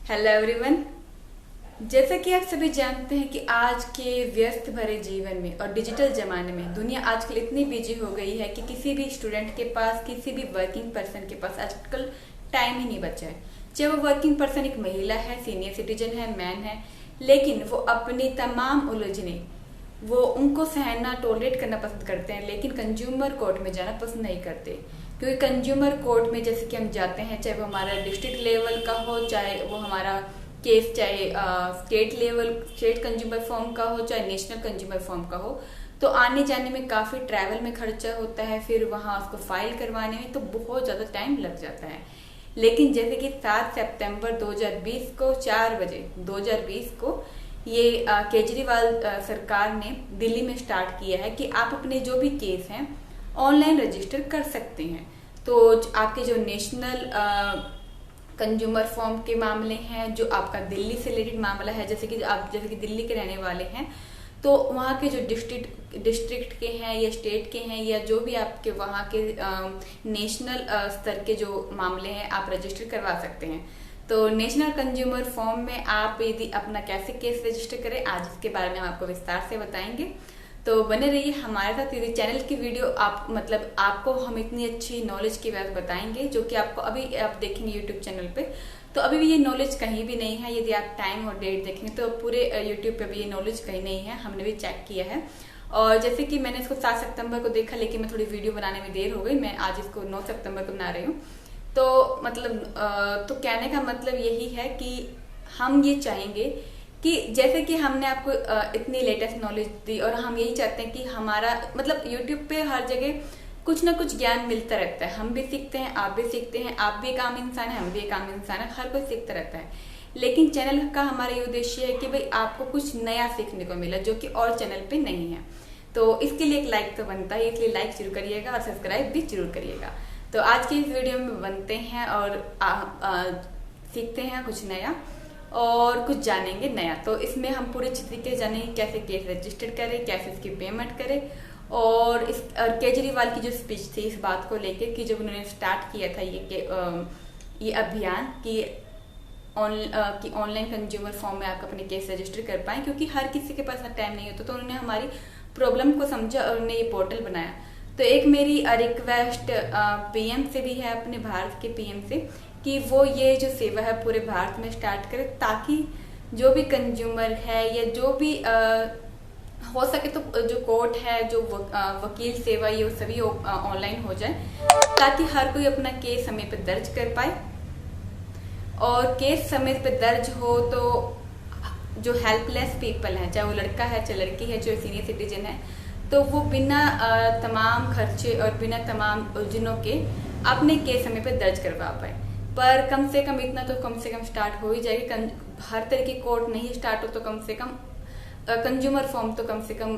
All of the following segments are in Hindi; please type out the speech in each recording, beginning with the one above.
Hello everyone. जैसा कि आप सभी जानते हैं कि आज के व्यस्त भरे जीवन में और डिजिटल जमाने में दुनिया आजकल इतनी बिजी हो गई है कि किसी भी स्टूडेंट के पास, किसी भी वर्किंग पर्सन के पास आजकल टाइम ही नहीं बचा है। चाहे वो वर्किंग पर्सन एक महिला है, सीनियर सिटीजन है, मैन है, लेकिन वो अपनी तमाम उलझने वो उनको सहना, टॉलरेट करना पसंद करते हैं, लेकिन कंज्यूमर कोर्ट में जाना पसंद नहीं करते। क्योंकि कंज्यूमर कोर्ट में जैसे कि हम जाते हैं, चाहे वो हमारा डिस्ट्रिक्ट लेवल का हो, चाहे वो हमारा केस चाहे स्टेट कंज्यूमर फॉर्म का हो, चाहे नेशनल कंज्यूमर फॉर्म का हो, तो आने जाने में काफी ट्रैवल में खर्चा होता है, फिर वहां उसको फाइल करवाने में तो बहुत ज्यादा टाइम लग जाता है। लेकिन जैसे कि 7 सितंबर 2020 को 4 बजे 2020 को ये केजरीवाल सरकार ने दिल्ली में स्टार्ट किया है कि आप अपने जो भी केस हैं ऑनलाइन रजिस्टर कर सकते हैं। तो आपके जो नेशनल कंज्यूमर फॉर्म के मामले हैं, जो आपका दिल्ली से रिलेटेड मामला है, जैसे कि दिल्ली के रहने वाले हैं, तो वहाँ के जो डिस्ट्रिक्ट के हैं या स्टेट के हैं या जो भी आपके वहाँ के नेशनल स्तर के जो मामले हैं, आप रजिस्टर करवा सकते हैं। तो नेशनल कंज्यूमर फॉर्म में आप यदि अपना कैसे केस रजिस्टर करें, आज इसके बारे में हम आपको विस्तार से बताएंगे। तो बने रहिए हमारे साथ। यदि चैनल की वीडियो आपको हम इतनी अच्छी नॉलेज की बात बताएंगे जो कि आपको अभी आप देखेंगे यूट्यूब चैनल पे, तो अभी भी ये नॉलेज कहीं भी नहीं है। यदि आप टाइम और डेट देखेंगे तो पूरे यूट्यूब पे भी ये नॉलेज कहीं नहीं है, हमने भी चेक किया है। और जैसे कि मैंने इसको 7 सितंबर को देखा, लेकिन मैं थोड़ी वीडियो बनाने में देर हो गई, मैं आज इसको 9 सितंबर को बना रही हूँ। तो तो कहने का मतलब यही है कि हम ये चाहेंगे कि जैसे कि हमने आपको इतनी लेटेस्ट नॉलेज दी, और हम यही चाहते हैं कि हमारा यूट्यूब पे हर जगह कुछ ना कुछ ज्ञान मिलता रहता है। हम भी सीखते हैं, आप भी सीखते हैं, आप भी एक आम इंसान है, हम भी एक आम इंसान है, हर कोई सीखता रहता है। लेकिन चैनल का हमारा ये उद्देश्य है कि भाई आपको कुछ नया सीखने को मिला जो कि और चैनल पे नहीं है। तो इसके लिए एक लाइक तो बनता है, इसलिए लाइक जरूर करिएगा और सब्सक्राइब भी जरूर करिएगा। तो आज की इस वीडियो में बनते हैं और सीखते हैं कुछ नया और कुछ जानेंगे नया। तो इसमें हम पूरे तरीके जानेंगे कैसे केस रजिस्टर करें, कैसे इसकी पेमेंट करें, और केजरीवाल की जो स्पीच थी इस बात को लेकर कि जब उन्होंने स्टार्ट किया था ये अभियान कि ऑनलाइन कंज्यूमर फॉर्म में आप अपने केस रजिस्टर कर पाए, क्योंकि हर किसी के पास टाइम नहीं होता। तो उन्होंने हमारी प्रॉब्लम को समझा और उन्होंने ये पोर्टल बनाया। तो एक मेरी रिक्वेस्ट पीएम से भी है, अपने भारत के पीएम से, कि वो ये जो सेवा है पूरे भारत में स्टार्ट करे, ताकि जो भी कंज्यूमर है या जो भी हो सके तो जो कोर्ट है, जो वकील सेवा, ये सभी ऑनलाइन हो जाए, ताकि हर कोई अपना केस समय पे दर्ज कर पाए। और केस समय पे दर्ज हो तो जो हेल्पलेस पीपल हैं, चाहे वो लड़का है, चाहे लड़की है, चाहे सीनियर सिटीजन है, तो वो बिना तमाम खर्चे और बिना तमाम उलझनों के अपने केस समय पे दर्ज करवा पाए। पर कम से कम इतना तो कम से कम स्टार्ट हो ही जाएगी। हर तरह की कोर्ट नहीं स्टार्ट हो तो कम से कम कंज्यूमर फॉर्म तो कम से कम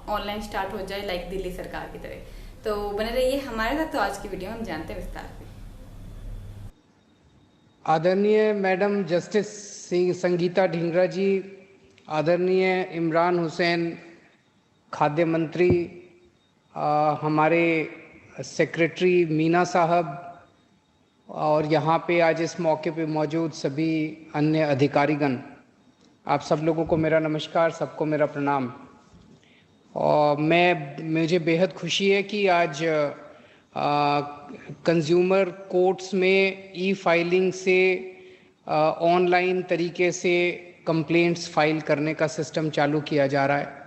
ऑनलाइन स्टार्ट हो जाए, लाइक दिल्ली सरकार की तरह। तो बने रहिए हमारे साथ। तो आज की वीडियो में हम जानते हैं विस्तार से। आदरणीय मैडम जस्टिस संगीता ढींगरा जी, आदरणीय इमरान हुसैन खाद्य मंत्री, हमारे सेक्रेटरी मीना साहब, और यहाँ पे आज इस मौके पे मौजूद सभी अन्य अधिकारीगण, आप सब लोगों को मेरा नमस्कार, सबको मेरा प्रणाम। और मुझे बेहद खुशी है कि आज कंज्यूमर कोर्ट्स में ई फाइलिंग से ऑनलाइन तरीके से कंप्लेंट्स फाइल करने का सिस्टम चालू किया जा रहा है।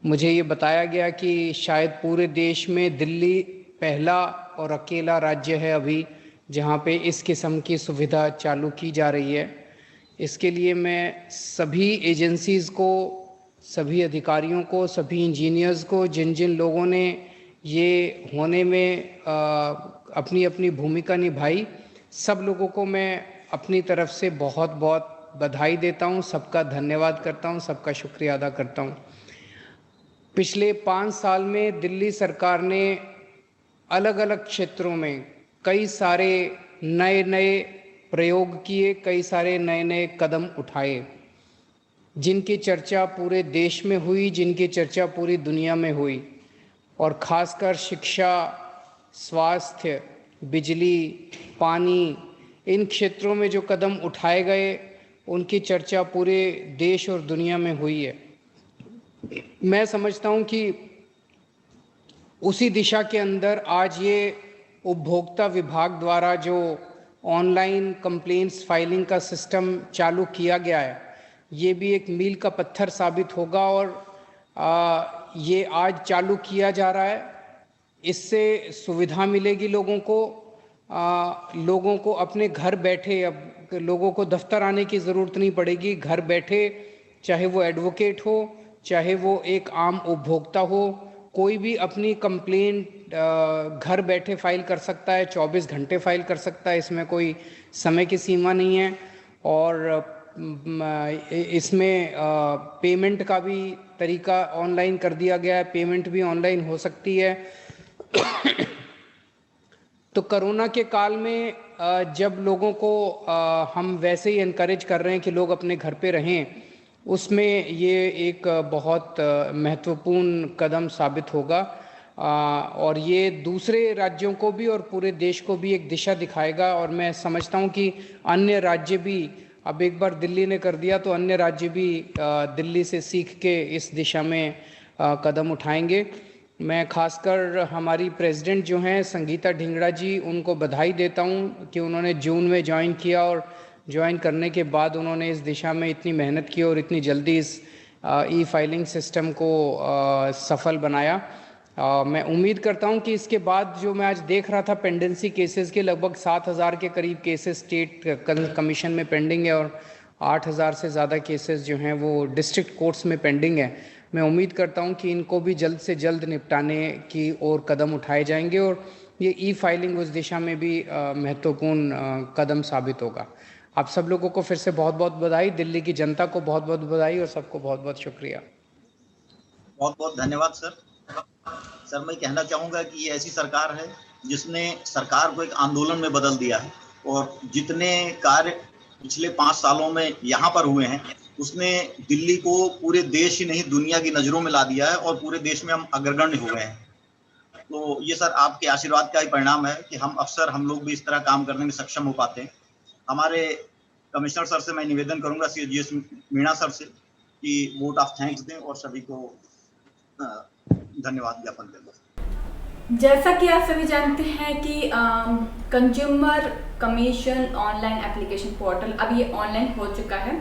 मुझे ये बताया गया कि शायद पूरे देश में दिल्ली पहला और अकेला राज्य है अभी जहाँ पे इस किस्म की सुविधा चालू की जा रही है। इसके लिए मैं सभी एजेंसीज़ को, सभी अधिकारियों को, सभी इंजीनियर्स को, जिन जिन लोगों ने ये होने में अपनी अपनी भूमिका निभाई, सब लोगों को मैं अपनी तरफ से बहुत बहुत बधाई देता हूँ, सबका धन्यवाद करता हूँ, सबका शुक्रिया अदा करता हूँ। पिछले 5 साल में दिल्ली सरकार ने अलग अलग क्षेत्रों में कई सारे नए नए प्रयोग किए, कई सारे नए नए कदम उठाए, जिनकी चर्चा पूरे देश में हुई, जिनकी चर्चा पूरी दुनिया में हुई। और ख़ासकर शिक्षा, स्वास्थ्य, बिजली, पानी, इन क्षेत्रों में जो कदम उठाए गए उनकी चर्चा पूरे देश और दुनिया में हुई है। मैं समझता हूं कि उसी दिशा के अंदर आज ये उपभोक्ता विभाग द्वारा जो ऑनलाइन कंप्लेंट्स फाइलिंग का सिस्टम चालू किया गया है, ये भी एक मील का पत्थर साबित होगा। और ये आज चालू किया जा रहा है, इससे सुविधा मिलेगी लोगों को। लोगों को अपने घर बैठे, अब लोगों को दफ्तर आने की ज़रूरत नहीं पड़ेगी। घर बैठे, चाहे वो एडवोकेट हो, चाहे वो एक आम उपभोक्ता हो, कोई भी अपनी कंप्लेंट घर बैठे फाइल कर सकता है, 24 घंटे फाइल कर सकता है। इसमें कोई समय की सीमा नहीं है। और इसमें पेमेंट का भी तरीका ऑनलाइन कर दिया गया है, पेमेंट भी ऑनलाइन हो सकती है। तो कोरोना के काल में जब लोगों को हम वैसे ही इनकरेज कर रहे हैं कि लोग अपने घर पे रहें, उसमें ये एक बहुत महत्वपूर्ण कदम साबित होगा। और ये दूसरे राज्यों को भी और पूरे देश को भी एक दिशा दिखाएगा। और मैं समझता हूँ कि अन्य राज्य भी, अब एक बार दिल्ली ने कर दिया तो अन्य राज्य भी दिल्ली से सीख के इस दिशा में कदम उठाएंगे। मैं खासकर हमारी प्रेसिडेंट जो हैं संगीता ढिंगड़ा जी, उनको बधाई देता हूँ कि उन्होंने जून में ज्वाइन किया और ज्वाइन करने के बाद उन्होंने इस दिशा में इतनी मेहनत की और इतनी जल्दी इस ई फाइलिंग सिस्टम को सफल बनाया। मैं उम्मीद करता हूं कि इसके बाद जो मैं आज देख रहा था पेंडेंसी केसेस के लगभग 7,000 के करीब केसेस स्टेट कमीशन में पेंडिंग है और 8,000 से ज़्यादा केसेस जो हैं वो डिस्ट्रिक्ट कोर्ट्स में पेंडिंग है। मैं उम्मीद करता हूं कि इनको भी जल्द से जल्द निपटाने की और कदम उठाए जाएंगे और ये ई फाइलिंग उस दिशा में भी महत्वपूर्ण कदम साबित होगा। आप सब लोगों को फिर से बहुत बहुत बधाई, दिल्ली की जनता को बहुत बहुत बधाई और सबको बहुत बहुत शुक्रिया। बहुत बहुत धन्यवाद सर। सर मैं कहना चाहूँगा कि ये ऐसी सरकार है जिसने सरकार को एक आंदोलन में बदल दिया है और जितने कार्य पिछले 5 सालों में यहाँ पर हुए हैं उसने दिल्ली को पूरे देश ही नहीं दुनिया की नज़रों में ला दिया है और पूरे देश में हम अग्रगण्य हो गए हैं। तो ये सर आपके आशीर्वाद का ही परिणाम है कि हम लोग भी इस तरह काम करने में सक्षम हो पाते हैं। हमारे कमिश्नर सर से मैं निवेदन करूंगा, CGS मीणा सर से, कि वोट ऑफ थैंक्स दें और सभी को धन्यवाद ज्ञापन दें। जैसा कि आप सभी जानते हैं कि consumer commission online application portal अब ये ऑनलाइन हो चुका है।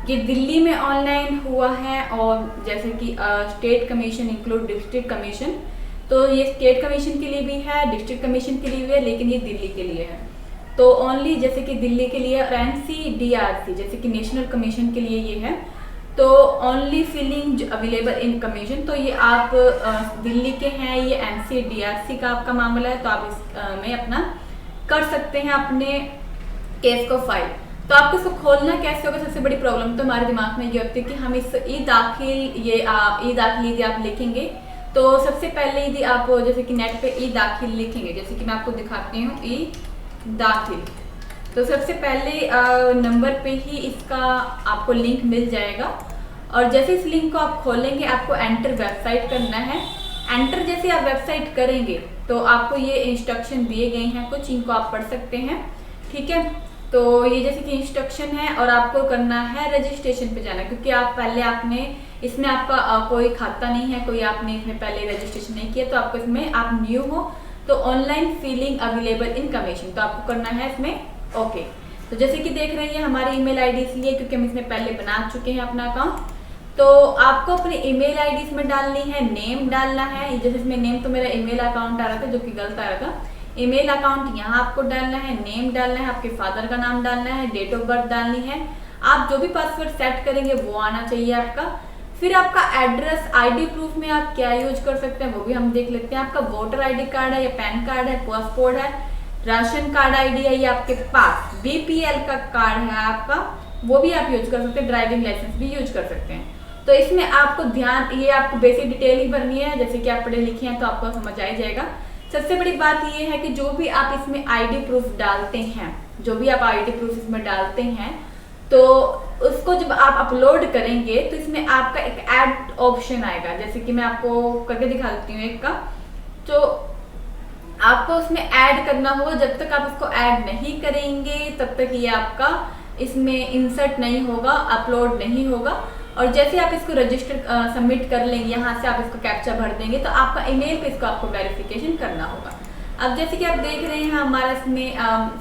ये दिल्ली में ऑनलाइन हुआ है और जैसे कि state commission include district commission, तो ये स्टेट कमीशन के लिए भी है, डिस्ट्रिक्ट कमीशन के लिए भी है, लेकिन ये दिल्ली के लिए है। तो ओनली जैसे कि दिल्ली के लिए और NCDRC जैसे कि नेशनल कमीशन के लिए ये है। तो only filing available in commission, तो ये आप दिल्ली के हैं, ये NCDRC का आपका मामला है, तो आप इसमें अपना कर सकते हैं अपने केस को फाइल। तो आपको इसको खोलना कैसे होगा? सबसे बड़ी प्रॉब्लम तो हमारे दिमाग में ये होती है कि हम इस ई दाखिल यदि आप लिखेंगे तो सबसे पहले यदि आप जैसे कि नेट पे ई दाखिल लिखेंगे, जैसे कि मैं आपको दिखाती हूँ ई दाखिल, तो सबसे पहले नंबर पे ही इसका आपको लिंक मिल जाएगा और जैसे इस लिंक को आप खोलेंगे आपको एंटर वेबसाइट करना है। एंटर जैसे आप वेबसाइट करेंगे तो आपको ये इंस्ट्रक्शन दिए गए हैं कुछ, इनको आप पढ़ सकते हैं, ठीक है। तो ये जैसे कि इंस्ट्रक्शन है और आपको करना है रजिस्ट्रेशन पे जाना, क्योंकि आपने इसमें आपका कोई खाता नहीं है, कोई आपने इसमें पहले रजिस्ट्रेशन नहीं किया, तो आपको इसमें आप न्यू हो तो online feeling available in commission, तो आपको करना है इसमें ओके। तो जैसे कि देख रहे हैं हमारी ईमेल आईडी इसलिए क्योंकि हम इसमें पहले बना चुके हैं अपना अकाउंट। तो आपको अपनी ईमेल आईडी इसमें डालनी है, नेम डालना है, जैसे इसमें नेम तो मेरा ईमेल अकाउंट आ रहा था जो कि गलत आ रहा था, ईमेल अकाउंट यहाँ आपको डालना है, नेम डालना है, आपके फादर का नाम डालना है, डेट ऑफ बर्थ डालनी है, आप जो भी पासवर्ड सेट करेंगे वो आना चाहिए आपका। फिर आपका एड्रेस, आईडी प्रूफ में आप क्या यूज कर सकते हैं वो भी हम देख लेते हैं। आपका वोटर आईडी कार्ड है या पैन कार्ड है, पासपोर्ट है, राशन कार्ड आईडी है या आपके पास BPL का कार्ड है आपका, वो भी आप यूज कर सकते हैं, ड्राइविंग लाइसेंस भी यूज कर सकते हैं। तो इसमें आपको ध्यान, ये आपको बेसिक डिटेल ही भरनी है, जैसे कि आप पढ़े लिखे हैं तो आपको समझ आ ही जाएगा। सबसे बड़ी बात ये है कि जो भी आप इसमें आईडी प्रूफ डालते हैं, जो भी आप आईडी प्रूफ इसमें डालते हैं, तो उसको जब आप अपलोड करेंगे तो इसमें आपका एक ऐड ऑप्शन आएगा, जैसे कि मैं आपको करके दिखा देती हूँ एक का। तो आपको उसमें ऐड करना होगा, जब तक आप उसको ऐड नहीं करेंगे तब तक ये आपका इसमें इंसर्ट नहीं होगा, अपलोड नहीं होगा। और जैसे आप इसको रजिस्टर सबमिट कर लेंगे, यहाँ से आप इसको कैप्चा भर देंगे तो आपका ईमेल पे इसको आपको वेरिफिकेशन करना होगा। अब जैसे कि आप देख रहे हैं हमारा इसमें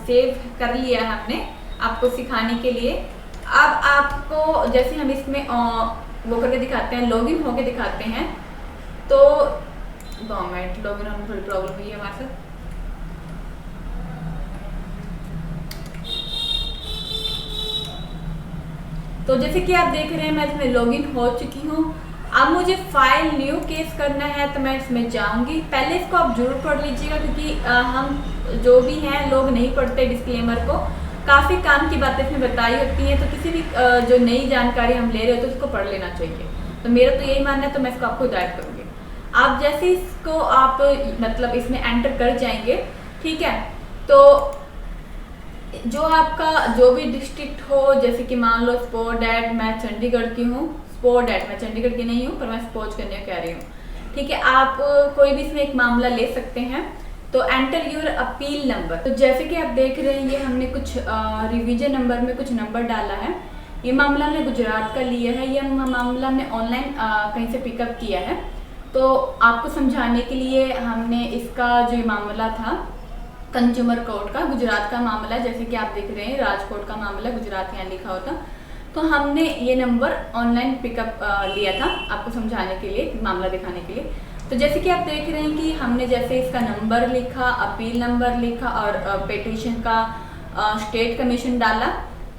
सेव कर लिया है हमने आपको सिखाने के लिए। अब आपको जैसे हम इसमें वो करके दिखाते हैं, लॉगिन होके दिखाते हैं। तो 2 मिनट, लॉगिन होने में थोड़ी प्रॉब्लम हुई है हमारे साथ। तो जैसे कि आप देख रहे हैं मैं इसमें लॉगिन हो चुकी हूँ। अब मुझे फाइल न्यू केस करना है तो मैं इसमें जाऊंगी। पहले इसको आप जरूर पढ़ लीजिएगा क्योंकि हम जो भी हैं लोग नहीं पढ़ते डिस्क्लेमर को, काफ़ी काम की बातें इसमें बताई होती हैं। तो किसी भी जो नई जानकारी हम ले रहे हो तो उसको पढ़ लेना चाहिए। तो मेरा तो यही मानना है, तो मैं इसको आपको हिदायत करूँगी। आप जैसे इसको आप मतलब इसमें एंटर कर जाएंगे, ठीक है, तो जो आपका जो भी डिस्ट्रिक्ट हो, जैसे कि मान लो स्पोर्ट डैट मैं चंडीगढ़ की हूँ, स्पोर्ट डैट मैं चंडीगढ़ की नहीं हूँ पर मैं स्पोर्ट करने कह रही हूँ, ठीक है। आप कोई भी इसमें एक मामला ले सकते हैं। तो एंटर योर अपील नंबर। तो जैसे कि आप देख रहे हैं ये हमने कुछ रिवीजन नंबर में कुछ नंबर डाला है। ये मामला हमने गुजरात का लिया है, ये मामला हमने ऑनलाइन कहीं से पिकअप किया है। तो आपको समझाने के लिए हमने इसका जो मामला था कंज्यूमर कोर्ट का, गुजरात का मामला है, जैसे कि आप देख रहे हैं राजकोट का मामला, गुजरात यहाँ लिखा होता। तो हमने ये नंबर ऑनलाइन पिकअप लिया था आपको समझाने के लिए, मामला दिखाने के लिए। तो जैसे कि आप देख रहे हैं कि हमने जैसे इसका नंबर लिखा, अपील नंबर लिखा और पिटीशन का स्टेट कमीशन डाला,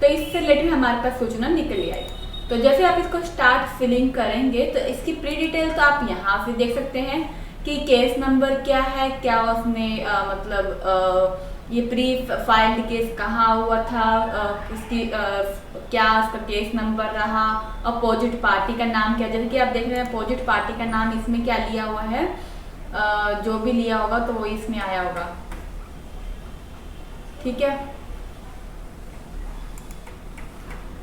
तो इससे रिलेटेड हमारे पास सूचना निकल आई। तो जैसे आप इसको स्टार्ट फिलिंग करेंगे तो इसकी प्री डिटेल तो आप यहाँ से देख सकते हैं कि केस नंबर क्या है, क्या उसमें ये प्री फाइल्ड केस कहाँ हुआ था, इसकी क्या उसका केस नंबर रहा, अपोजिट पार्टी का नाम क्या। जैसे कि आप देख रहे हैं अपोजिट पार्टी का नाम इसमें क्या लिया हुआ है, जो भी लिया होगा तो वो इसमें आया होगा, ठीक है।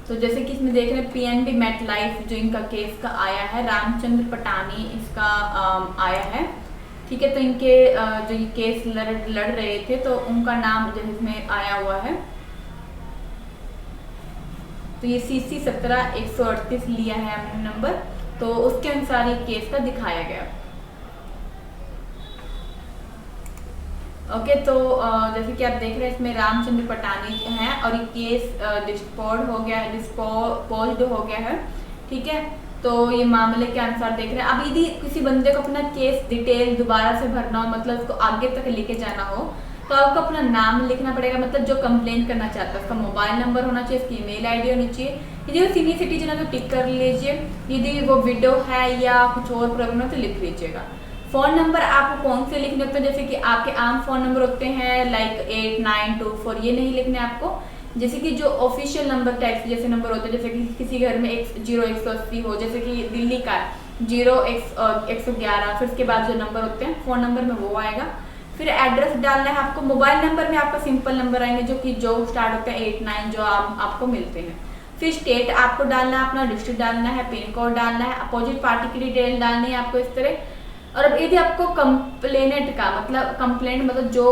तो जैसे कि इसमें देख रहे हैं PNB मेट लाइफ जो इनका केस का आया है, रामचंद्र पटानी इसका आया है, ठीक है। तो इनके जो ये केस लड़ रहे थे तो उनका नाम जो इसमें आया हुआ है। तो ये CC 17-138 लिया है हमने नंबर, तो उसके अनुसार ये केस का दिखाया गया। ओके, तो जैसे कि आप देख रहे हैं इसमें रामचंद्र पटानी हैं और ये केस डिस्पोज हो गया है, ठीक है। तो ये मामले के अनुसार देख रहे हैं। अब यदि किसी बंदे को अपना केस डिटेल दोबारा से भरना हो, मतलब उसको आगे तक लेके जाना हो, तो आपको अपना नाम लिखना पड़ेगा, मतलब जो कंप्लेन करना चाहता है उसका मोबाइल नंबर होना चाहिए, उसकी ईमेल आईडी होनी चाहिए। यदि वो सीनियर सिटीजन है तो टिक कर लीजिए, यदि वो विडो है या कुछ और प्रॉब्लम है तो लिख लीजिएगा। फ़ोन नंबर आपको कौन से लिखने होते हैं, जैसे कि आपके आम फ़ोन नंबर होते हैं लाइक 8924, ये नहीं लिखने आपको। जैसे कि जो ऑफिशियल नंबर टैक्स जैसे नंबर होते हैं, जैसे कि किसी घर में 0180 हो, जैसे कि दिल्ली का 0111, फिर उसके बाद जो नंबर होते हैं फ़ोन नंबर में वो आएगा। फिर एड्रेस डालना है आपको। मोबाइल नंबर में आपका सिंपल नंबर आएंगे जो स्टार्ट होते हैं 89 जो आपको मिलते हैं। फिर स्टेट आपको डालना है, अपना डिस्ट्रिक्ट डालना है, पिन कोड डालना है, अपोजिट पार्टी की डिटेल डालनी है आपको इस तरह। और अब यदि आपको कंप्लेनेंट का मतलब जो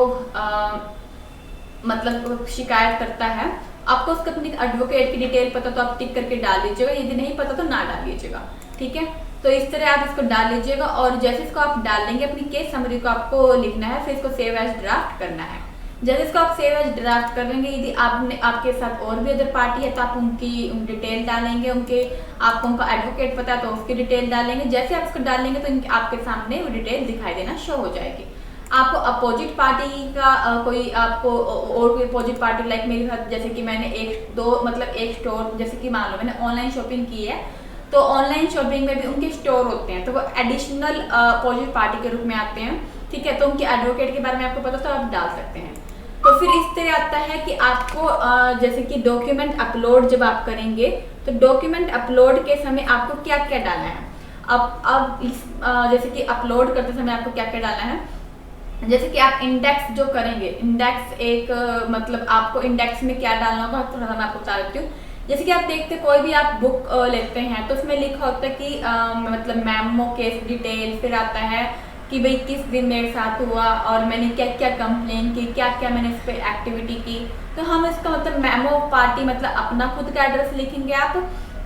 मतलब शिकायत करता है, आपको उसका अपनी एडवोकेट की डिटेल पता तो आप टिक करके डाल लीजिएगा, यदि नहीं पता तो ना डाल लीजिएगा, ठीक है। तो इस तरह आप इसको डाल लीजिएगा और जैसे इसको आप डाल लेंगे अपनी केस समरी को आपको लिखना है, फिर इसको सेव एज ड्राफ्ट करना है। जैसे इसको आप सेव एज ड्राफ्ट कर लेंगे, यदि आपके साथ और भी अदर पार्टी है तो आप उनकी डिटेल डालेंगे, आपको उनका एडवोकेट पता है तो उसकी डिटेल डालेंगे। जैसे आप इसको डालेंगे तो आपके सामने वो डिटेल दिखाई देना शो हो जाएगी। आपको अपोजिट पार्टी का कोई आपको और कोई अपोजिट पार्टी लाइक मेरे साथ, जैसे कि मैंने एक स्टोर, जैसे कि मान लो मैंने ऑनलाइन शॉपिंग की है, तो ऑनलाइन शॉपिंग में भी उनके स्टोर होते हैं, तो वो एडिशनल अपोजिट पार्टी के रूप में आते हैं, ठीक है। तो उनके एडवोकेट के बारे में आपको पता तो आप डाल सकते हैं। तो फिर इस तरह आता है कि आपको जैसे कि डॉक्यूमेंट अपलोड जब आप करेंगे तो डॉक्यूमेंट अपलोड के समय आपको क्या क्या डालना है। अब जैसे कि अपलोड करते समय आपको क्या क्या डालना है, जैसे कि आप इंडेक्स जो करेंगे, इंडेक्स एक मतलब आपको इंडेक्स में क्या डालना होगा थोड़ा सा मैं आपको बता देती हूँ। जैसे कि आप देखते कोई भी आप बुक लेते हैं तो उसमें लिखा होता है कि मतलब मेमो केस डिटेल, फिर आता है कि भाई किस दिन मेरे साथ हुआ और मैंने क्या क्या कंप्लेन की, क्या क्या मैंने इस पर एक्टिविटी की। तो हम इसका मतलब मेमो ऑफ पार्टी मतलब अपना खुद का एड्रेस लिखेंगे आप,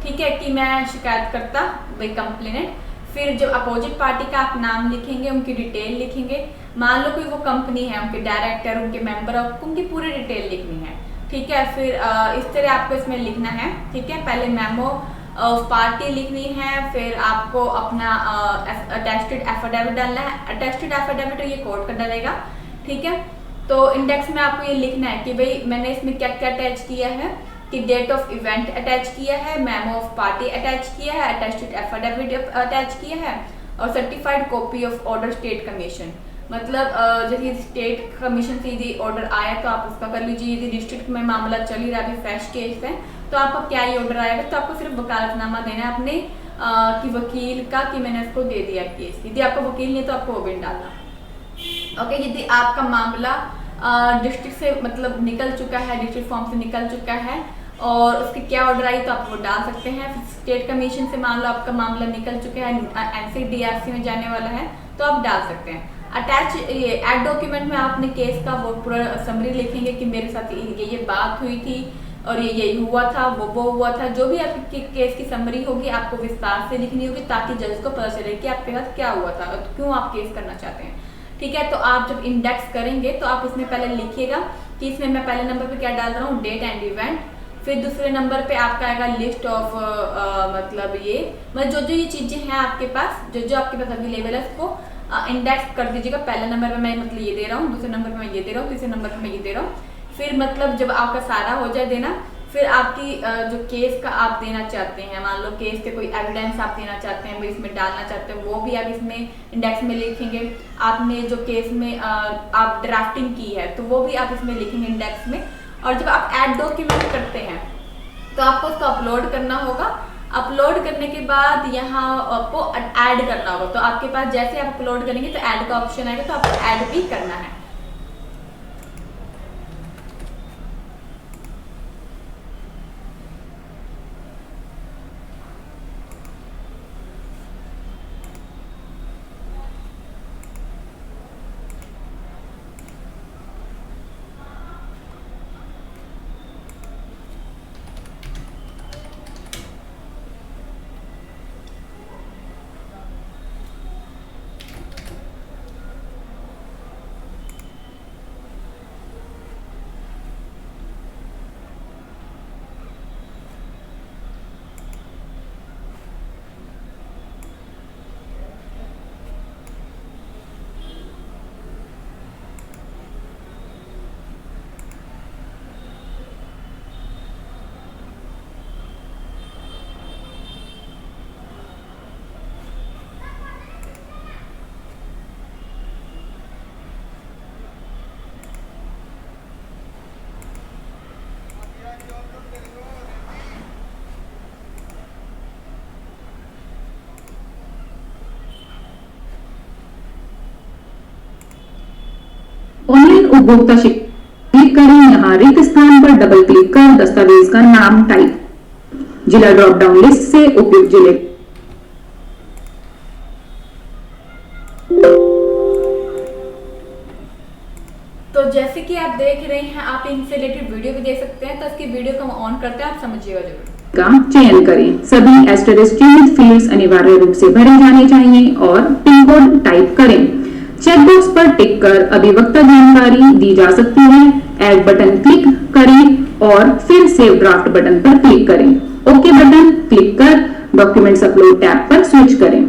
ठीक है, कि मैं शिकायत करता भाई कंप्लेनेंट। फिर जो अपोजिट पार्टी का आप नाम लिखेंगे, उनकी डिटेल लिखेंगे। मान लो कोई वो कंपनी है, उनके डायरेक्टर, उनके मेंबर, उनकी पूरी डिटेल लिखनी है, ठीक है। फिर इस तरह आपको इसमें लिखना है, ठीक है। पहले मेमो ऑफ पार्टी लिखनी है, फिर आपको अपना अटेस्टेड एफिडेविट डालना है। अटेस्टेड एफिडेविट ये कोर्ट का डालेगा, ठीक है। तो इंडेक्स में आपको ये लिखना है कि भाई मैंने इसमें क्या क्या अटैच किया है, कि डेट ऑफ इवेंट अटैच किया है, मेमो ऑफ पार्टी अटैच किया है, अटेस्टेड एफिडेविट अटैच किया है, और certified copy of order state commission. मतलब जैसे स्टेट कमीशन से यदि ऑर्डर आया तो आप उसका कर लीजिए। यदि डिस्ट्रिक्ट में मामला चल ही रहा है, फ्रेश केस है, तो आपका क्या ही ऑर्डर आएगा, तो आपको सिर्फ वकालतनामा देना है अपने कि वकील का, कि मैंने उसको दे दिया केस। यदि आपका वकील नहीं तो आपको वो भी डालना। ओके, यदि आपका मामला डिस्ट्रिक्ट से मतलब निकल चुका है, डिस्ट्रिक्ट फॉर्म से निकल चुका है और उसकी क्या ऑर्डर आई तो आप वो डाल सकते हैं। स्टेट कमीशन से मान लो आपका मामला निकल चुका है, NCDRC में जाने वाला है, तो आप डाल सकते हैं। अटैच ये एड डॉक्यूमेंट में आपने केस का वो पूरा समरी लिखेंगे कि मेरे साथ ये बात हुई थी और ये हुआ था, वो हुआ था। जो भी आपकी केस की समरी होगी आपको विस्तार से लिखनी होगी, ताकि जज को पता चले कि आपके साथ क्या हुआ था और क्यों आप केस करना चाहते हैं, ठीक है। तो आप जब इंडेक्स करेंगे तो आप इसमें पहले लिखिएगा कि इसमें मैं पहले नंबर पे क्या डाल रहा हूँ, डेट एंड इवेंट। फिर दूसरे नंबर पे आपका आएगा लिस्ट ऑफ मतलब जो ये चीजें हैं आपके पास, जो आपके पास अवेलेबल है, उसको इंडेक्स कर दीजिएगा। पहले नंबर पे मैं मतलब ये दे रहा हूँ, दूसरे नंबर पे मैं ये दे रहा हूँ, तीसरे नंबर पे मैं ये दे रहा हूँ। फिर मतलब जब आपका सारा हो जाए देना, फिर आपकी जो केस का आप देना चाहते हैं, मान लो केस के कोई एविडेंस आप देना चाहते हैं, वो इसमें डालना चाहते हैं, वो भी आप इसमें इंडेक्स में लिखेंगे। आपने जो केस में आप ड्राफ्टिंग की है तो वो भी आप इसमें लिखेंगे इंडेक्स में। और जब आप ऐड डॉक्यूमेंट करते हैं तो आपको उसको अपलोड करना होगा। अपलोड करने के बाद यहाँ आपको ऐड करना होगा। तो आपके पास जैसे आप अपलोड करेंगे तो ऐड का ऑप्शन आएगा, तो आपको ऐड भी करना है। ऑनलाइन उपभोक्ता शिक्षा क्लिक करें। यहाँ रिक्त स्थान पर डबल क्लिक कर दस्तावेज का नाम टाइप, जिला ड्रॉप डाउन लिस्ट से उपयुक्त जिले। तो जैसे कि आप देख रहे हैं, आप इनसे रिलेटेड वीडियो भी देख सकते हैं। तो इसकी वीडियो को हम ऑन करते हैं, आप समझिएगा जरूर। का चयन करें। सभी एस्टेरिस्क चिह्नित फील्ड्स अनिवार्य रूप से भरे जाने चाहिए और पिन कोड टाइप करें। चेकबॉक्स पर टिक कर अभिवक्ता जानकारी दी जा सकती है। ऐड बटन क्लिक करें और फिर सेव ड्राफ्ट बटन पर क्लिक करें। ओके बटन क्लिक कर डॉक्यूमेंट्स अपलोड टैब पर स्विच करें।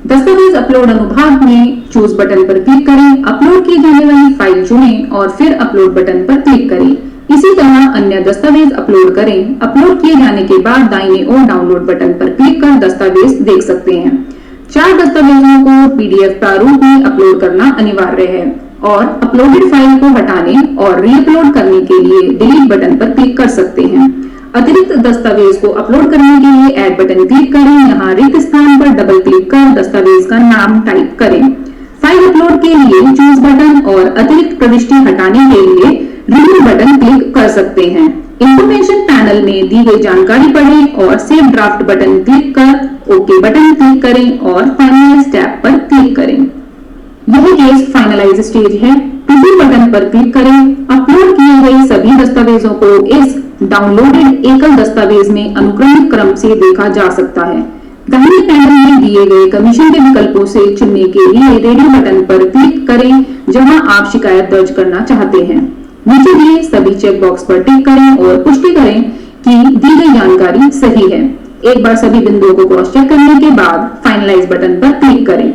दस्तावेज अपलोड अनुभाग में चूज बटन पर क्लिक करें। अपलोड की जाने वाली फाइल चुनें और फिर अपलोड बटन पर क्लिक करें। इसी तरह अन्य दस्तावेज अपलोड करें। अपलोड किए जाने के बाद दाहिने ओर डाउनलोड बटन पर क्लिक कर दस्तावेज देख सकते हैं। 4 दस्तावेजों को PDF प्रारूप में अपलोड करना अनिवार्य है और अपलोडेड फाइल को हटाने और रीअपलोड करने के लिए डिलीट बटन पर क्लिक कर सकते हैं। अतिरिक्त दस्तावेज को अपलोड करने के लिए ऐड बटन क्लिक करें। यहाँ रिक्त स्थान पर डबल क्लिक कर दस्तावेज का नाम टाइप करें। फाइल अपलोड के लिए चूज बटन और अतिरिक्त प्रविष्टि हटाने के लिए रिमूव बटन क्लिक कर सकते हैं। इंफॉर्मेशन पैनल में दी गई जानकारी पढ़ें और सेव ड्राफ्ट बटन क्लिक कर ओके बटन क्लिक करें और फाइनलाइज टैब पर क्लिक करें। यह केस फाइनलाइज स्टेज है। प्रीव्यू बटन पर क्लिक करें। अपलोड किए गए सभी दस्तावेजों को इस डाउनलोडेड एकल दस्तावेज में अनुक्रमिक क्रम से देखा जा सकता है। दाहिने पैनल में दिए गए कमीशन के विकल्पों से चुनने के लिए रेडी बटन पर क्लिक करें जहां आप शिकायत दर्ज करना चाहते हैं। नीचे दिए सभी चेक बॉक्स पर टिक करें और पुष्टि करें कि दी गई जानकारी सही है। एक बार सभी बिंदुओं को क्रॉस चेक करने के बाद फाइनलाइज बटन पर क्लिक करें।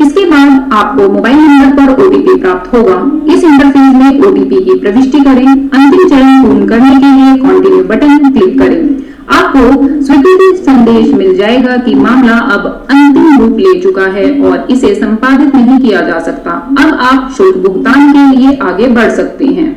इसके बाद आपको मोबाइल नंबर पर ओटीपी प्राप्त होगा। इस इंटरफेस में ओटीपी की प्रविष्टि करें। अंतिम चरण पूर्ण करने के लिए कंटिन्यू बटन क्लिक करें। आपको स्वीकृति संदेश मिल जाएगा कि मामला अब अंतिम रूप ले चुका है और इसे संपादित नहीं किया जा सकता। अब आप शुल्क भुगतान के लिए आगे बढ़ सकते हैं।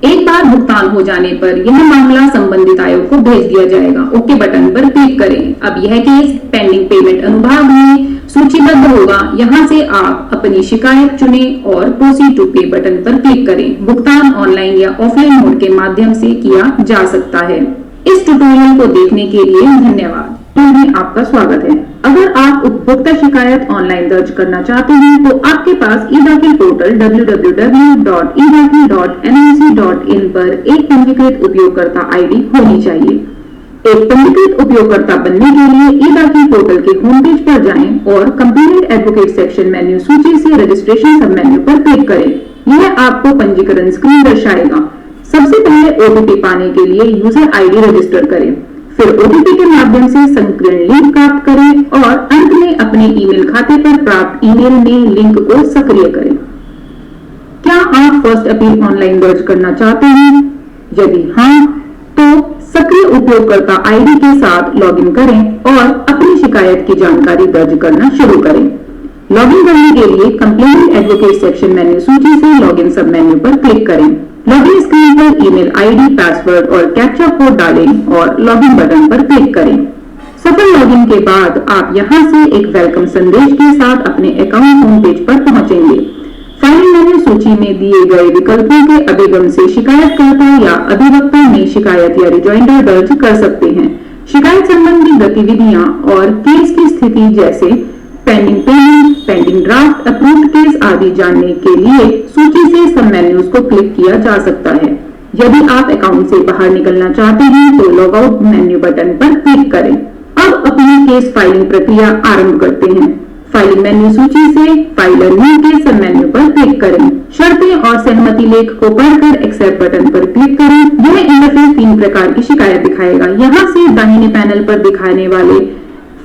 एक बार भुगतान हो जाने पर यह मामला संबंधित आयोग को भेज दिया जाएगा। ओके बटन पर क्लिक करें। अब यह केस पेंडिंग पेमेंट अनुभाग में सूचीबद्ध होगा। यहाँ से आप अपनी शिकायत चुनें और प्रोसीड टू पे बटन पर क्लिक करें। भुगतान ऑनलाइन या ऑफलाइन मोड के माध्यम से किया जा सकता है। इस ट्यूटोरियल को देखने के लिए धन्यवाद। में आपका स्वागत है। अगर आप उपभोक्ता शिकायत ऑनलाइन दर्ज करना चाहते हैं तो आपके पास ई-दाखिल पोर्टल www.edakhil.nmc.in पर एक पंजीकृत उपयोगकर्ता आईडी होनी चाहिए। एक पंजीकृत उपयोगकर्ता बनने के लिए ई-दाखिल पोर्टल के होम पेज पर जाएं और कंप्लेनेंट एडवोकेट सेक्शन मेन्यू सूची से रजिस्ट्रेशन सब मेन्यू पर क्लिक करें। यह आपको पंजीकरण स्क्रीन दर्शाएगा। सबसे पहले ओटीपी पाने के लिए यूजर आईडी रजिस्टर करें। फिर ओटीपी के माध्यम से संकीर्ण लिंक प्राप्त करें और अंत में अपने ईमेल खाते पर प्राप्त ईमेल में लिंक को सक्रिय करें। क्या आप फर्स्ट अपील ऑनलाइन दर्ज करना चाहते हैं? यदि हाँ, तो सक्रिय उपयोगकर्ता आईडी के साथ लॉगिन करें और अपनी शिकायत की जानकारी दर्ज करना शुरू करें। लॉगिन करने के लिए कंप्लेनेंट एडवोकेट सेक्शन मेन्यू सूची से लॉगिन सब मेन्यू पर क्लिक करें। लॉगिन स्क्रीन पर ईमेल आईडी, पासवर्ड और कैप्चा कोड डालें और लॉगिन बटन पर क्लिक करें। सफल लॉगिन के बाद आप यहां से एक वेलकम संदेश के साथ अपने अकाउंट होम पेज पर पहुंचेंगे। फाइल मेन्यू सूची में दिए गए विकल्पों के अभिगम से शिकायतकर्ता या अधिवक्ता में शिकायत या रिजॉइंडर दर्ज कर सकते हैं। शिकायत संबंधी गतिविधियां और केस की स्थिति जैसे pending payment, pending draft, approved case आदि जानने के लिए सूची से सब मेन्यूज को क्लिक किया जा सकता है। यदि आप अकाउंट से बाहर निकलना चाहते हैं तो लॉग आउट मेन्यू बटन पर क्लिक करें। अब अपनी केस फाइलिंग प्रक्रिया आरंभ करते हैं। फाइलिंग मेन्यू सूची से फाइलर न्यू के सब मेन्यू पर क्लिक करें। शर्तें और सहमति लेख को पढ़कर एक्सेप्ट बटन पर क्लिक करें। यह इंटरफेस 3 प्रकार की शिकायत दिखाएगा। यहाँ से दाहिने पैनल पर दिखाने वाले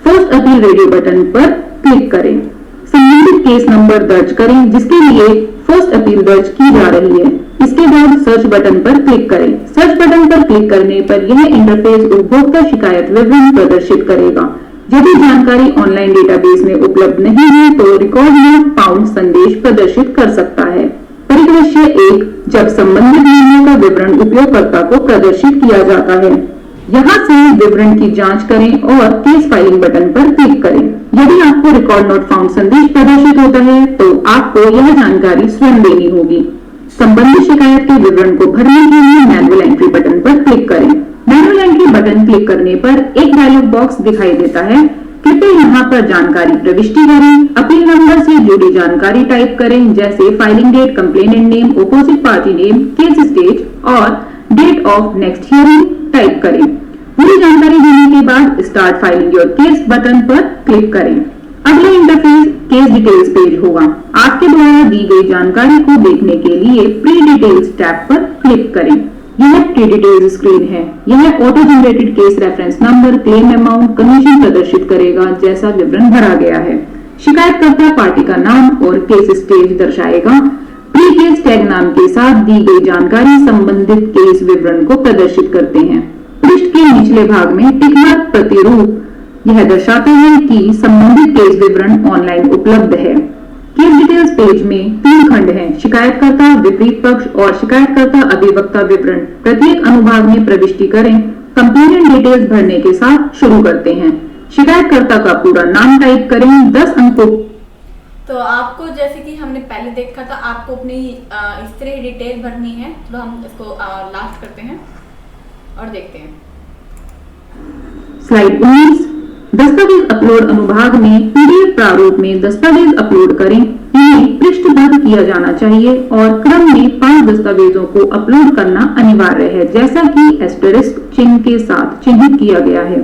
फर्स्ट अपील रेडियो बटन पर क्लिक करें। संबंधित केस नंबर दर्ज करें जिसके लिए फर्स्ट अपील दर्ज की जा रही है। इसके बाद सर्च बटन पर क्लिक करें। सर्च बटन पर क्लिक करने पर यह इंटरफेस उपभोक्ता शिकायत विवरण प्रदर्शित करेगा। यदि जानकारी ऑनलाइन डेटाबेस में उपलब्ध नहीं है तो रिकॉर्ड नॉट फाउंड संदेश प्रदर्शित कर सकता है। परिदृश्य 1, जब संबंधित निर्णय का विवरण उपयोगकर्ता को प्रदर्शित किया जाता है। यहाँ से विवरण की जांच करें और केस फाइलिंग बटन पर क्लिक करें। यदि आपको रिकॉर्ड नॉट फाउंड संदेश प्रदर्शित होता है तो आपको यह जानकारी स्वयं देनी होगी। संबंधित शिकायत के विवरण को भरने के लिए मैनुअल एंट्री बटन पर क्लिक करें। मैनुअल एंट्री बटन क्लिक करने पर एक डायलॉग बॉक्स दिखाई देता है। कृपया यहाँ पर जानकारी प्रविष्टि करें। अपील नंबर से जुड़ी जानकारी टाइप करें जैसे filing date, complainant name, opposite party name, case stage और date of next hearing type करें। पूरी जानकारी देने के बाद start filing your case button पर क्लिक करें। अगला इंटरफेस केस डिटेल्स पेज होगा। आपके द्वारा दी गई जानकारी को देखने के लिए प्री डिटेल्स टैब पर क्लिक करें। यह प्री डिटेल्स स्क्रीन है। यह auto generated case reference number, claim amount, commission प्रदर्शित करेगा जैसा विवरण भरा गया है। शिकायतकर्ता पार्टी का नाम और केस स्टेज दर्शाएगा। प्री केस टैग नाम के साथ दी गई जानकारी संबंधित केस विवरण को प्रदर्शित करते हैं। पृष्ठ के निचले भाग में टिक मार्क प्रतिरूप यह दर्शाता है कि संबंधित केस विवरण ऑनलाइन उपलब्ध है। केस डिटेल्स पेज में 3 खंड हैं: शिकायतकर्ता, विपरीत पक्ष और शिकायतकर्ता अधिवक्ता विवरण। प्रत्येक अनुभाग में प्रविष्टि करें। कंप्लेनेंट डिटेल्स भरने के साथ शुरू करते हैं। शिकायतकर्ता का पूरा नाम टाइप करें। 10 अंकों। तो आपको जैसे कि हमने पहले देखा था, आपको अपनी इस तरह डिटेल भरनी है। तो हम इसको लास्ट करते हैं और देखते हैं। स्लाइड 19, दस्तावेज अपलोड अनुभाग में पीडीएफ प्रारूप में दस्तावेज अपलोड करें। में पृष्ठबद्ध किया जाना चाहिए और क्रम में 5 दस्तावेजों को अपलोड करना अनिवार्य है, जैसा कि एस्टेरिस्क चिन्ह के साथ चिन्हित किया गया है।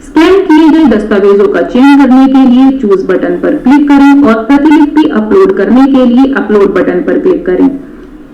स्कैन किए गए दस्तावेजों का चयन करने के लिए चूज बटन पर क्लिक करें और प्रतिलिपि अपलोड करने के लिए अपलोड बटन पर क्लिक करें।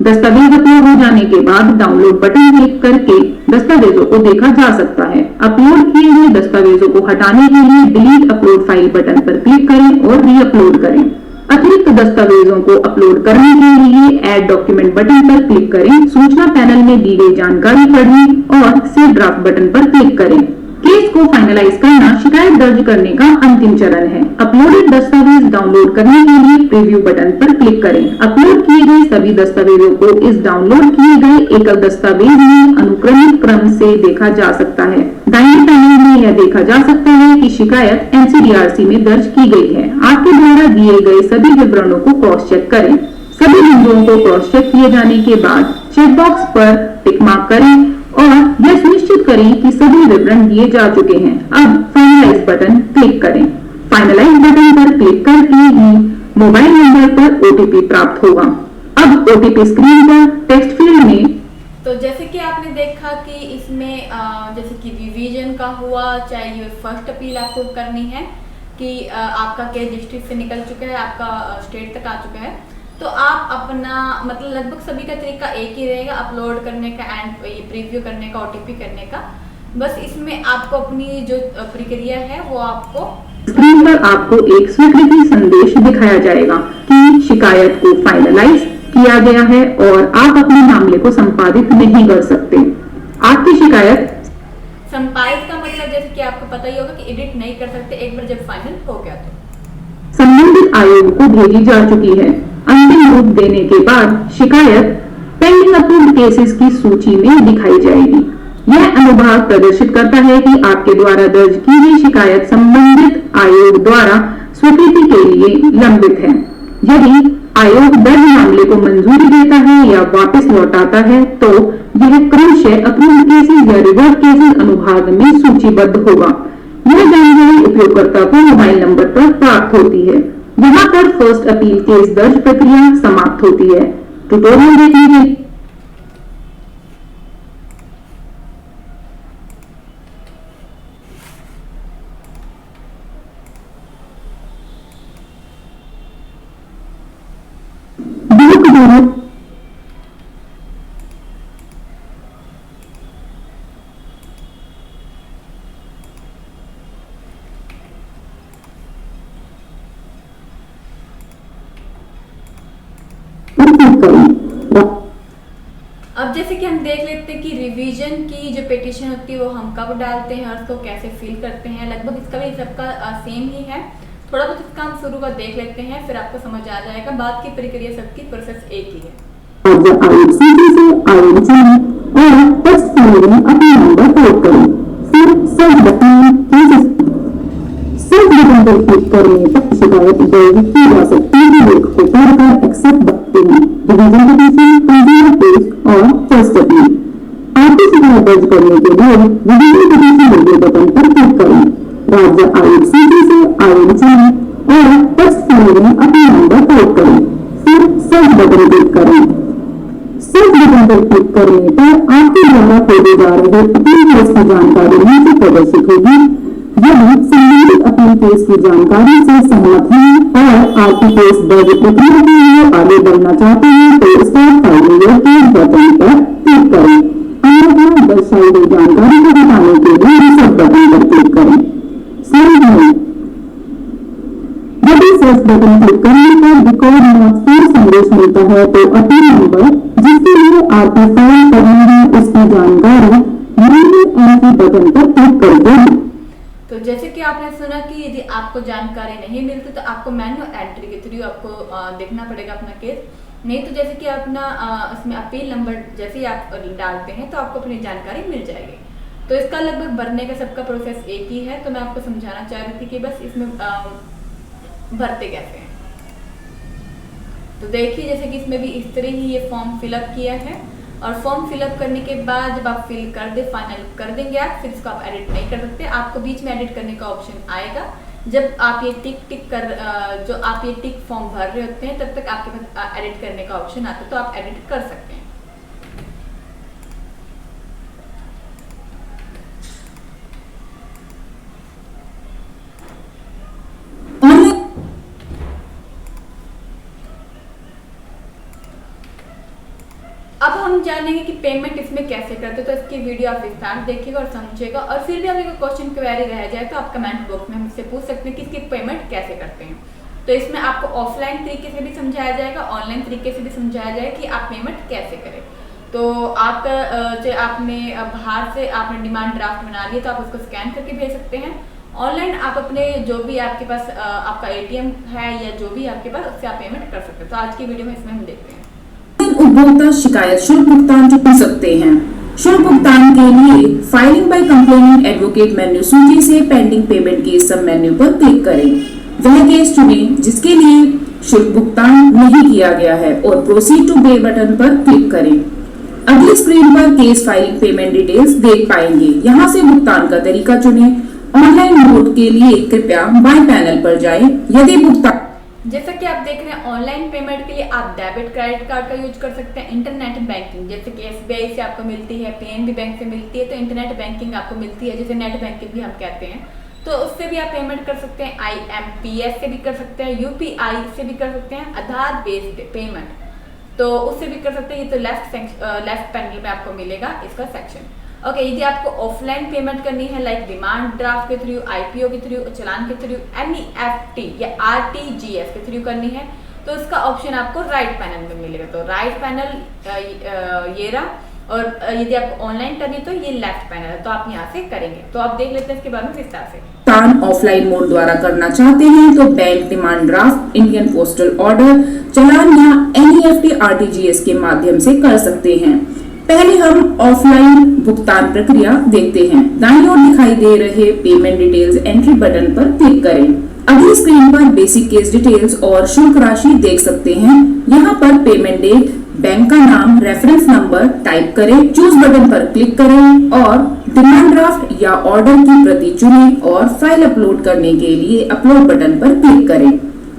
दस्तावेज अपलोड हो जाने के बाद डाउनलोड बटन क्लिक करके दस्तावेजों को देखा जा सकता है। अपलोड किए हुए दस्तावेजों को हटाने के लिए डिलीट अपलोड फाइल बटन पर क्लिक करें और रीअपलोड करें। अतिरिक्त दस्तावेजों को अपलोड करने के लिए ऐड डॉक्यूमेंट बटन पर क्लिक करें, सूचना पैनल में दी गई जानकारी पढ़ें और सेव ड्राफ्ट बटन पर क्लिक करें। केस को फाइनलाइज करना शिकायत दर्ज करने का अंतिम चरण है। अपलोडेड दस्तावेज डाउनलोड करने के लिए प्रीव्यू बटन पर क्लिक करें। अपलोड किए गए सभी दस्तावेजों को इस डाउनलोड किए गए एकल दस्तावेज में अनुक्रमिक क्रम से देखा जा सकता है। दाहिने पैनल में यह देखा जा सकता है कि शिकायत NCDRC में दर्ज की गई है। आपके द्वारा दिए गए सभी विवरणों को क्रॉस चेक करें। सभी बिंदुओं को क्रॉस चेक किए जाने के बाद चेकबॉक्स पर टिक मार्क करें और यह सुनिश्चित करें कि सभी विवरण दिए जा चुके हैं। अब फाइनलाइज बटन क्लिक करें। फाइनलाइज बटन पर क्लिक करके ही मोबाइल नंबर पर OTP प्राप्त होगा। अब OTP स्क्रीन पर टेक्स्ट फील्ड में तो जैसे कि आपने देखा कि इसमें जैसे कि रिवीजन का हुआ, चाहे ये फर्स्ट अपील आपको करनी है कि आपका केस डिस्ट्रिक्ट से निकल चुका है, आपका स्टेट तक आ चुका है, तो आप अपना मतलब लगभग सभी का तरीका एक ही रहेगा, अपलोड करने का एंड प्रीव्यू करने का, OTP करने का। बस इसमें आपको अपनी जो प्रक्रिया है वो आपको स्क्रीन पर आपको एक स्वीकृति संदेश दिखाया जाएगा कि शिकायत को फाइनलाइज किया गया है और आप अपने मामले को संपादित नहीं कर सकते। आपकी शिकायत संपादित का मतलब जैसे कि आपको पता ही होगा कि एडिट नहीं कर सकते एक बार जब फाइनल हो गया तो संबंधित आयोग को भेजी जा चुकी है। अंतिम रूप देने के बाद शिकायत पेंडिंग अप्रूव्ड केसेस की सूची में दिखाई जाएगी। यह अनुभाग प्रदर्शित करता है कि आपके द्वारा दर्ज की गई शिकायत संबंधित आयोग द्वारा स्वीकृति के लिए लंबित है। यदि आयोग दर्ज मामले को मंजूरी देता है या वापस लौटाता है तो यह क्रमशः अप्रूव्ड केसेस या रिवर्ट केसेस अनुभाग में सूचीबद्ध होगा। यह जानकारी उपयोगकर्ता को मोबाइल नंबर पर प्राप्त होती है। यहाँ पर फर्स्ट अपील केस दर्ज प्रक्रिया समाप्त होती है। ट्यूटोरियल देखने के अब जैसे कि हम देख लेते हैं कि रिवीजन की जो पिटीशन होती है वो हम कब डालते हैं और उसको कैसे फिल करते हैं। लगभग इसका भी सबका सेम ही है। थोड़ा बहुत इसका हम शुरू का देख लेते हैं, फिर आपको समझ आ जाएगा। बाद की प्रक्रिया सबकी प्रोसेस एक ही है। क्लिक करने तक शिकायत दर्ज की जा सकती है। लेख को पढ़कर accept button, revision petition, consumer case और फर्स्ट अपील। आपकी शिकायत दर्ज करने के लिए रिवीजन पिटीशन लोगो बटन पर क्लिक करें। राज्य आयोग सूची से आयोग चुनें और टेक्स्ट फील्ड में अपना नंबर टाइप करें। फिर सर्च बटन क्लिक करें। सर्च बटन पर क्लिक करने पर आपके द्वारा खोजे जा रहे अपील केस की जानकारी नीचे प्रदर्शित होगी। यदि संबंधित अपील केस की जानकारी से सहमत हैं और आपकी केस दर्ज प्रक्रिया के लिए आगे बढ़ना चाहते हैं तो स्टार्ट फाइलिंग केस बटन पर क्लिक करें। अन्यथा दर्शाई गई जानकारी को हटाने के लिए रिसेट बटन पर क्लिक करें। सर्च में यदि सर्च बटन क्लिक करने पर रिकॉर्ड नॉट फाउंड संदेश मिलता है तो अपील नंबर जिसके लिए आपकी फाइल करनी है उसकी जानकारी एंट्री बटन पर क्लिक कर दें। तो जैसे कि आपने सुना कि यदि आपको जानकारी नहीं मिलती तो आपको मैनुअल एंट्री के थ्रू आपको देखना पड़ेगा अपना केस। नहीं तो जैसे कि अपना इसमें अपील नंबर जैसे ही आप डालते हैं तो आपको अपनी जानकारी मिल जाएगी। तो इसका लगभग भरने का सबका प्रोसेस एक ही है। तो मैं आपको समझाना चाह रही थी कि बस इसमें भरते कैसे हैं। तो देखिए जैसे कि इसमें भी इस तरह ही ये फॉर्म फिलअप किया है और फॉर्म फिलअप करने के बाद जब आप फिल कर दे फाइनल कर देंगे आप, फिर इसको आप एडिट नहीं कर सकते। आपको बीच में एडिट करने का ऑप्शन आएगा, जब आप ये जो आप ये टिक फॉर्म भर रहे होते हैं तब तक आपके पास एडिट करने का ऑप्शन आता है, तो आप एडिट कर सकते हैं। अब हम जानेंगे कि पेमेंट इसमें कैसे करते हैं, तो इसकी वीडियो आप विस्तार देखिएगा और समझिएगा। और फिर भी अगर क्वेश्चन क्वेरी रह जाए तो आप कमेंट बॉक्स में हमसे पूछ सकते हैं कि इसकी पेमेंट कैसे करते हैं। तो इसमें आपको ऑफलाइन तरीके से भी समझाया जाएगा, ऑनलाइन तरीके से भी समझाया जाएगा कि आप पेमेंट कैसे करें। तो आपका जो आपने बाहर से आपने डिमांड ड्राफ्ट बना लिया तो आप उसको स्कैन करके भेज सकते हैं। ऑनलाइन आप अपने जो भी आपके पास आपका ATM है या जो भी आपके पास, उससे आप पेमेंट कर सकते हैं। तो आज की वीडियो में इसमें हम देखते हैं उपभोक्ता शिकायत शुल्क भुगतान जो कर सकते हैं। शुल्क भुगतान के लिए filing by complaining advocate menu सूची से पेंडिंग पेमेंट के सब मेन्यू पर क्लिक करें। वह केस चुनें जिसके लिए शुल्क भुगतान नहीं किया गया है और प्रोसीड टू पे बटन पर क्लिक करें। अगली स्क्रीन पर केस फाइलिंग पेमेंट डिटेल्स देख पाएंगे। यहाँ से भुगतान का तरीका चुनें। ऑनलाइन मोड के लिए कृपया बाएं पैनल पर जाएं। यदि भुगतान जैसा कि आप देख रहे हैं ऑनलाइन पेमेंट के लिए आप डेबिट क्रेडिट कार्ड का यूज कर सकते हैं। इंटरनेट बैंकिंग जैसे कि SBI से आपको मिलती है, PNB बैंक से मिलती है, तो इंटरनेट बैंकिंग आपको मिलती है जिसे नेट बैंकिंग भी हम कहते हैं, तो उससे भी आप पेमेंट कर सकते हैं। IMPS से भी कर सकते हैं, UPI से भी कर सकते हैं, आधार बेस्ड पेमेंट तो उससे भी कर सकते हैं। ये तो लेफ्ट पैनल में आपको मिलेगा इसका सेक्शन। ओके, यदि आपको ऑफलाइन पेमेंट करनी है लाइक डिमांड ड्राफ्ट के थ्रू, IPO के थ्रू, चालान के थ्रू, NEFT या RTGS के थ्रू करनी है तो उसका ऑप्शन आपको राइट पैनल में मिलेगा। तो राइट पैनल ये रहा, और यदि आपको ऑनलाइन करनी तो ये लेफ्ट पैनल है, तो आप यहाँ से करेंगे। तो आप देख लेते हैं इसके बारे में विस्तार से। भुगतान ऑफलाइन मोड द्वारा करना चाहते हैं तो bank demand draft, Indian postal order, challan या NEFT RTGS के माध्यम से कर सकते हैं। पहले हम ऑफलाइन भुगतान प्रक्रिया देखते हैं। दाईं ओर दिखाई दे रहे पेमेंट डिटेल्स एंट्री बटन पर क्लिक करें। अगली स्क्रीन पर बेसिक केस डिटेल्स और शुल्क राशि देख सकते हैं। यहाँ पर पेमेंट डेट, बैंक का नाम, रेफरेंस नंबर टाइप करें, चूज बटन पर क्लिक करें और डिमांड ड्राफ्ट या ऑर्डर की प्रति चुनें और फाइल अपलोड करने के लिए अपलोड बटन पर क्लिक करें।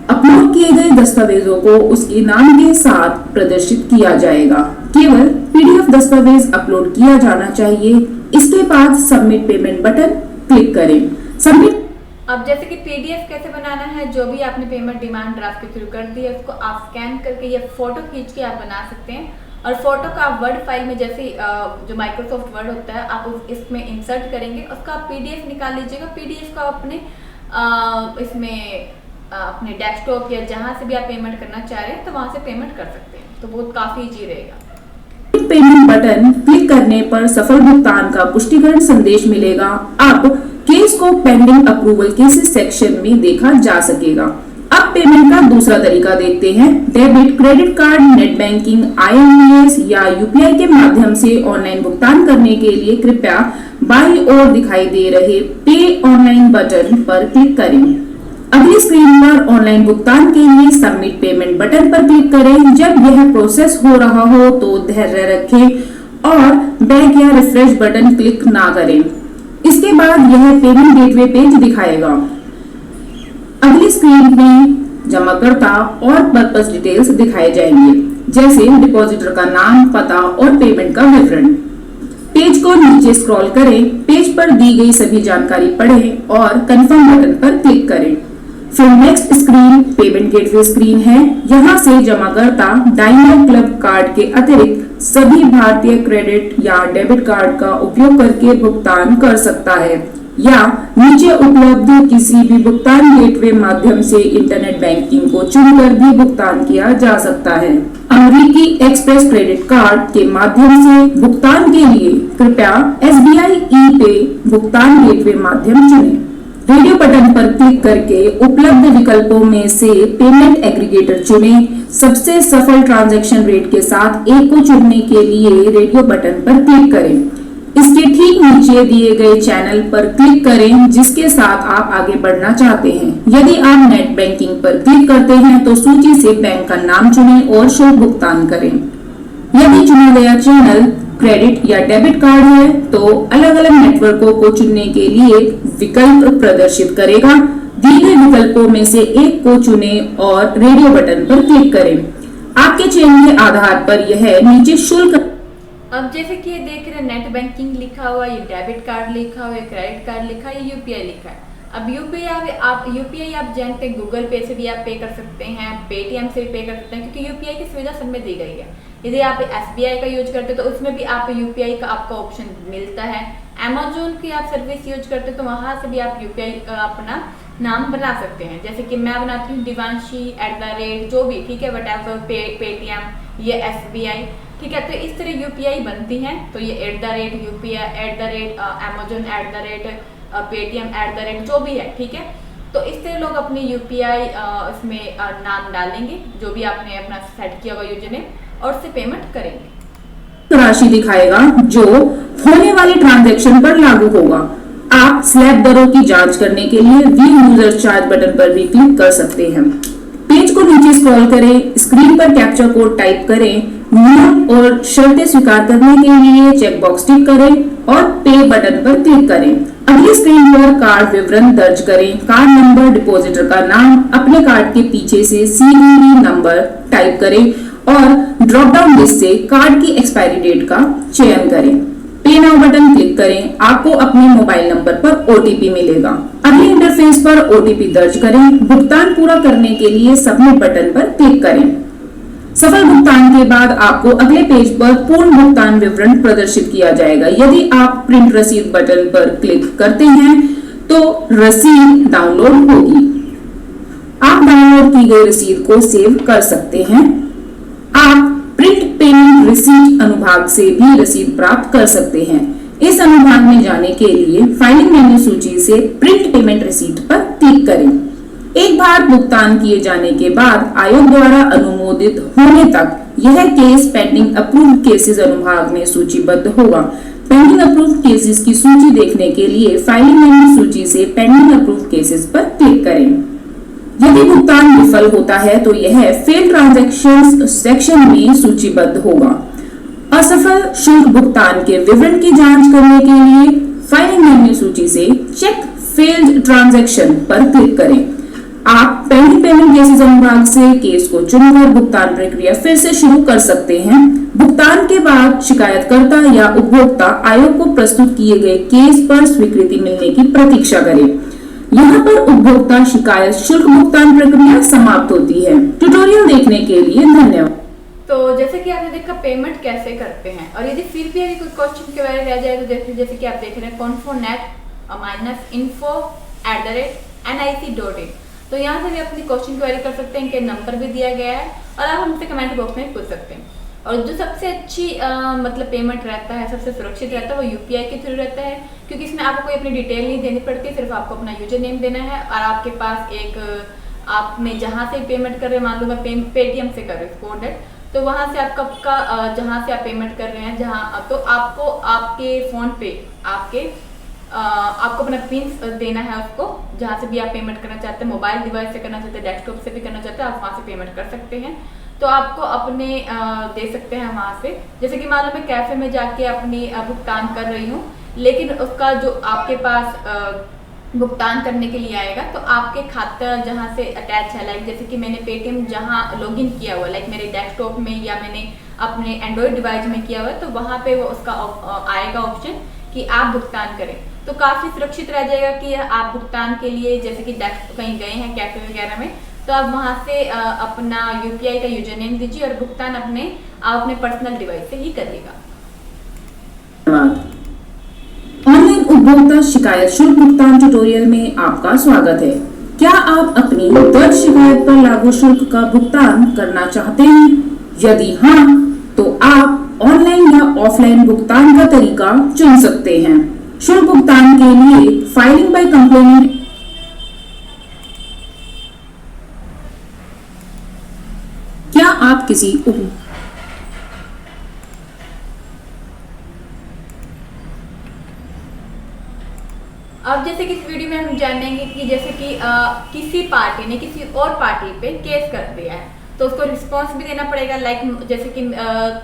अपलोड किए गए दस्तावेजों को उसके नाम के साथ प्रदर्शित किया जाएगा। केवल PDF दस्तावेज अपलोड किया जाना चाहिए। इसके बाद सबमिट पेमेंट बटन क्लिक करें। सबमिट अब जैसे कि PDF कैसे बनाना है, जो भी आपने पेमेंट डिमांड ड्राफ्ट के थ्रू कर दी है उसको आप स्कैन करके या फोटो खींच के आप बना सकते हैं। और फोटो का आप वर्ड फाइल में जैसे जो माइक्रोसॉफ्ट वर्ड होता है आप इसमें इंसर्ट करेंगे, उसका आप PDF निकाल लीजिएगा। PDF का अपने इसमें अपने डेस्कटॉप या जहां से भी आप पेमेंट करना चाह रहे हैं तो वहां से पेमेंट कर सकते हैं। तो बहुत काफी इजी रहेगा। पेमेंट बटन क्लिक करने पर सफल भुगतान का पुष्टिकरण संदेश मिलेगा। अब केस को पेंडिंग अप्रूवल केसेस सेक्शन में देखा जा सकेगा। अब पेमेंट का दूसरा तरीका देखते हैं। Debit, credit card, net banking, IMPS या UPI के माध्यम से ऑनलाइन भुगतान करने के लिए कृपया बाईं ओर दिखाई दे रहे पे ऑनलाइन बटन पर क्लिक करें। अगली स्क्रीन पर ऑनलाइन भुगतान के लिए सबमिट पेमेंट बटन पर क्लिक करें। जब यह प्रोसेस हो रहा हो तो धैर्य रखें और बैक या रिफ्रेश बटन क्लिक ना करें। इसके बाद यह पेमेंट गेटवे पेज दिखाएगा। अगली स्क्रीन में जमाकर्ता और पर्पस डिटेल्स दिखाए जाएंगे, जैसे डिपॉजिटर का नाम, पता और पेमेंट का विवरण। पेज को नीचे स्क्रॉल करें, पेज पर दी गई सभी जानकारी पढ़ें और कंफर्म बटन पर क्लिक करें। फिर next screen payment gateway screen है। यहाँ से जमाकर्ता डायमंड क्लब कार्ड के अतिरिक्त सभी भारतीय क्रेडिट या डेबिट कार्ड का उपयोग करके भुगतान कर सकता है या नीचे उपलब्ध किसी भी भुगतान गेटवे माध्यम से इंटरनेट बैंकिंग को चुनकर भी भुगतान किया जा सकता है। अमेरिकी एक्सप्रेस क्रेडिट कार्ड के माध्यम से भुगतान के लिए कृपया SBI E-Pay भुगतान गेटवे माध्यम चुनें। रेडियो बटन पर क्लिक करके उपलब्ध विकल्पों में से पेमेंट एग्रीगेटर चुनें। सबसे सफल ट्रांजैक्शन रेट के साथ एक को चुनने के लिए रेडियो बटन पर क्लिक करें। इसके ठीक नीचे दिए गए चैनल पर क्लिक करें जिसके साथ आप आगे बढ़ना चाहते हैं। यदि आप नेट बैंकिंग पर क्लिक करते हैं तो सूची से बैंक का नाम चुनें और शुल्क भुगतान करें। यदि चुना गया चैनल क्रेडिट या डेबिट कार्ड है तो अलग अलग नेटवर्कों को चुनने के लिए विकल्प प्रदर्शित करेगा। दिए गए विकल्पों में से एक को चुनें और रेडियो बटन पर क्लिक करें। आपके चयन के आधार पर यह नीचे शुल्क। अब जैसे कि ये देख रहे हैं नेट बैंकिंग लिखा हुआ, ये डेबिट कार्ड लिखा हुआ है, क्रेडिट कार्ड लिखा है, यूपीआई लिखा है। अब यूपीआई आप जानते हैं, गूगल पे से भी आप पे कर सकते हैं, पेटीएम से भी पे कर सकते हैं, क्योंकि यूपीआई की सुविधा सब में दी गई है। यदि आप एसबीआई का यूज करते हैं तो उसमें भी आप यूपीआई का आपका ऑप्शन मिलता है। अमेजोन की आप सर्विस यूज करते हैं तो वहां से भी आप यूपीआई अपना नाम बना सकते हैं। जैसे कि मैं बनाती हूँ दिवांशी @ जो भी, ठीक है, वटएवर, पेटीएम, ये एसबीआई, ठीक है। तो इस तरह यूपीआई बनती है। तो ये @UPI @Amazon पेटीएम जो भी है, ठीक है। तो इस तरह लोग अपनी यूपीआई इसमें नाम डालेंगे, जो भी आपने अपना सेट किया हुआ यूजर नेम, और उससे पेमेंट करेंगे। राशि दिखाएगा जो होने वाले ट्रांजैक्शन पर लागू होगा। आप स्लैब दरों की जांच करने के लिए व्यू यूजर चार्ज बटन पर भी क्लिक कर सकते हैं। पेज को नीचे स्क्रॉल करें, स्क्रीन पर कैप्चा कोड टाइप करें, नियम और शर्तें स्वीकार करने के लिए चेकबॉक्स टिक करें और पे बटन पर क्लिक करें। अगली स्क्रीन पर कार्ड विवरण दर्ज करें, कार्ड नंबर, डिपॉजिटर का नाम, अपने कार्ड के पीछे से सीवीवी नंबर टाइप करें और ड्रॉप डाउन लिस्ट से कार्ड की एक्सपायरी डेट का चयन करें। पे नाउ बटन क्लिक करें, आपको अपने मोबाइल नंबर पर ओटीपी मिलेगा। अगले इंटरफेस पर ओटीपी दर्ज करें। भुगतान पूरा करने के लिए सबमिट बटन पर क्लिक करें। सफल भुगतान के बाद आपको अगले पेज पर पूर्ण भुगतान विवरण प्रदर्शित किया जाएगा। यदि आप प्रिंट रसीद बटन पर क्लिक करते हैं तो रसीद डाउनलोड होगी। आप डाउनलोड की गई रसीद को सेव कर सकते हैं। आप प्रिंट पेमेंट रिसीट अनुभाग से भी रसीद प्राप्त कर सकते हैं। इस अनुभाग में जाने के लिए फाइलिंग मेन्यू सूची से प्रिंट पेमेंट रिसीट पर क्लिक करें। एक बार भुगतान किए जाने के बाद आयोग द्वारा अनुमोदित होने तक यह केस पेंडिंग अप्रूव्ड केसेस अनुभाग में सूचीबद्ध होगा। पेंडिंग अप्रूव्ड केसेस की सूची देखने के लिए फाइलिंग मेन्यू सूची से पेंडिंग अप्रूव्ड केसेस पर क्लिक करें। यदि भुगतान विफल होता है तो यह फेल ट्रांजैक्शंस सेक्शन में सूचीबद्ध होगा। असफल शुल्क भुगतान के विवरण की जांच करने के लिए फाइलिंग मेन्यू सूची से चेक फेल्ड ट्रांजैक्शन पर क्लिक करें। आप पेंडिंग पेमेंट केसेस अनुभाग से केस को चुनकर भुगतान प्रक्रिया फिर से शुरू कर सकते हैं। भुगतान के बाद शिकायतकर्ता या उपभोक्ता आयोग को प्रस्तुत किए गए केस पर स्वीकृति मिलने की प्रतीक्षा करें। यहाँ पर उपभोक्ता शिकायत शुल्क भुगतान प्रक्रिया समाप्त होती है। ट्यूटोरियल देखने के लिए धन्यवाद। तो जैसे कि आपने देखा पेमेंट कैसे करते हैं, और यदि फिर भी अभी कोई क्वेश्चन के बारे में रह जाए तो जैसे कि आप देख रहे हैं confonet-info@nic.in, तो यहाँ से भी अपनी क्वेश्चन क्वेरी कर सकते हैं। इनके नंबर भी दिया गया है और आप हमसे कमेंट बॉक्स में पूछ सकते हैं। और जो सबसे अच्छी मतलब पेमेंट रहता है, सबसे सुरक्षित रहता है, वो यूपीआई के थ्रू रहता है, क्योंकि इसमें आपको कोई अपनी डिटेल नहीं देनी पड़ती, सिर्फ आपको अपना यूजर नेम देना है और आपके पास एक आपने जहाँ से पेमेंट कर रहे हैं, मान लो मैं पेटीएम से कर रही हूँ कोडेड, तो वहाँ से आपका जहाँ से आप पेमेंट कर रहे हैं जहाँ, तो आपको आपके फ़ोन पे आपको अपना पिन देना है उसको, जहाँ से भी आप पेमेंट करना चाहते हैं, मोबाइल डिवाइस से करना चाहते हैं, डेस्कटॉप से भी करना चाहते हैं, आप वहाँ से पेमेंट कर सकते हैं। तो आपको अपने दे सकते हैं वहाँ से। जैसे कि मान लो मैं कैफे में जाके अपनी भुगतान कर रही हूँ, लेकिन उसका जो आपके पास भुगतान करने के लिए आएगा तो आपके खाता जहाँ से अटैच है, लाइक जैसे कि मैंने पेटीएम जहाँ लॉगिन किया हुआ, लाइक मेरे डेस्कटॉप में या मैंने अपने एंड्रॉयड डिवाइस में किया हुआ है, तो वहाँ पे वो उसका आएगा ऑप्शन कि आप भुगतान करें। तो काफ़ी सुरक्षित रह जाएगा कि आप भुगतान के लिए जैसे कि कहीं गए हैं कैफे वगैरह में, तो आप वहाँ से अपना यूपीआई का यूजर नेम दीजिए और भुगतान आप अपने पर्सनल डिवाइस से ही करिएगा। ऑनलाइन उपभोक्ता शिकायत शुल्क भुगतान ट्यूटोरियल में आपका स्वागत है। क्या आप अपनी दर्ज शिकायत पर लागू शुल्क का भुगतान करना चाहते हैं? यदि हाँ, तो आप ऑनलाइन या ऑफलाइन भुगतान का तरीका चुन सकते हैं। शुल्क भुगतान के लिए फाइलिंग बाय कंप्लेंट क्या आप किसी अब जैसे कि इस वीडियो में हम जानेंगे कि जैसे कि किसी पार्टी ने किसी और पार्टी पे केस कर दिया है तो उसको रिस्पॉन्स भी देना पड़ेगा। लाइक जैसे कि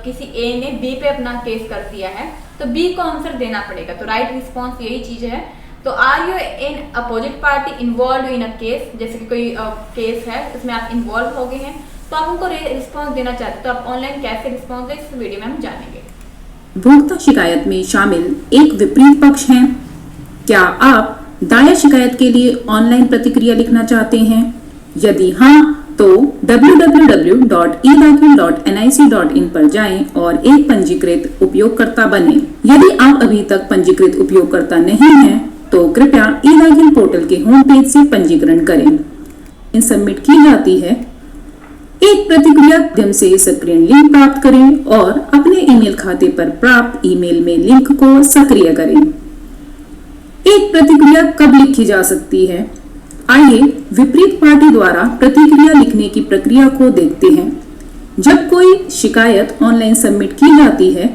किसी ए ने बी पे अपना केस कर दिया है तो बी को आंसर देना पड़ेगा। तो राइट रिस्पॉन्स यही चीज है। तो are you in opposite party involve in a case, जैसे कि कोई केस है उसमें आप इन्वॉल्व हो गए हैं तो आप उनको रिस्पॉन्स देना चाहते हैं, तो आप ऑनलाइन कैसे रिस्पॉन्स दें इस वीडियो में हम जानेंगे। उपभोक्ता शिकायत में शामिल एक विपरीत पक्ष है। क्या आप दायर शिकायत के लिए ऑनलाइन प्रतिक्रिया लिखना चाहते हैं? यदि हाँ तो www.edakil.nic.in पर जाएं और एक पंजीकृत उपयोगकर्ता बने। यदि आप अभी तक पंजीकृत उपयोगकर्ता नहीं हैं तो कृपया eDakil पोर्टल के होम पेज से पंजीकरण करें। सबमिट की जाती है। एक प्रतिक्रिया माध्यम से सक्रिय लिंक प्राप्त करें और अपने ईमेल खाते पर प्राप्त ईमेल में लिंक को सक्रिय करें। एक प्रतिक्रिया कब लिखी जा सकती है? आइए विपरीत पार्टी द्वारा प्रतिक्रिया लिखने की प्रक्रिया को देखते हैं। जब कोई शिकायत ऑनलाइन सबमिट की जाती है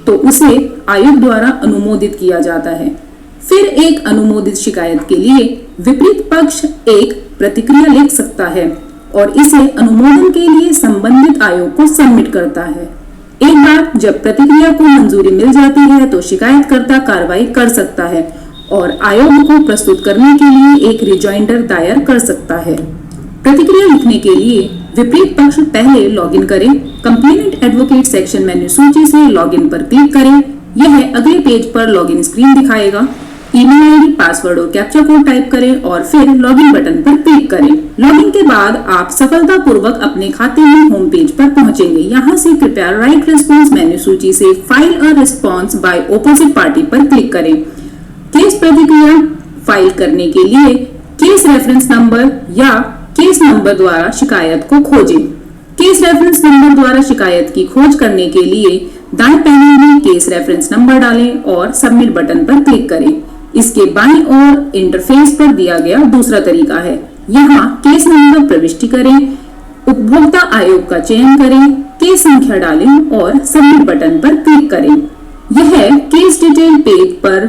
तो उसे आयोग द्वारा अनुमोदित किया जाता है। फिर एक अनुमोदित शिकायत के लिए विपरीत पक्ष एक प्रतिक्रिया लिख सकता है और इसे अनुमोदन के लिए संबंधित आयोग को सबमिट करता है। एक बार जब प्रतिक्रिया को मंजूरी मिल जाती है तो शिकायतकर्ता कार्रवाई कर सकता है और आयोग को प्रस्तुत करने के लिए एक रिजॉइंडर दायर कर सकता है। प्रतिक्रिया लिखने के लिए विपरीत पक्ष पहले लॉगिन करें। कंप्लेनेंट एडवोकेट सेक्शन मेन्यू सूची से लॉगिन पर क्लिक करें। यह अगले पेज पर लॉगिन स्क्रीन दिखाएगा। ईमेल आईडी, पासवर्ड और कैप्चा कोड टाइप करें और फिर लॉगिन बटन पर क्लिक करें। लॉगिन के बाद आप सफलतापूर्वक अपने खाते में होम पेज पर पहुंचेंगे। यहां से कृपया राइट रिस्पॉन्स मेन्यू सूची से file a response by opposite party पर क्लिक करें। केस प्रतिक्रिया फाइल करने के लिए केस रेफरेंस नंबर या केस नंबर द्वारा शिकायत को खोजें। केस रेफरेंस नंबर द्वारा शिकायत की खोज करने के लिए दाएं पैनल में केस रेफरेंस नंबर डालें और सबमिट बटन पर क्लिक करें। इसके बाईं ओर इंटरफेस पर दिया गया दूसरा तरीका है। यहाँ केस नंबर प्रविष्टि करें, उपभोक्ता आयोग का चयन करें, केस संख्या डालें और सबमिट बटन पर क्लिक करें। यह केस डिटेल पेज पर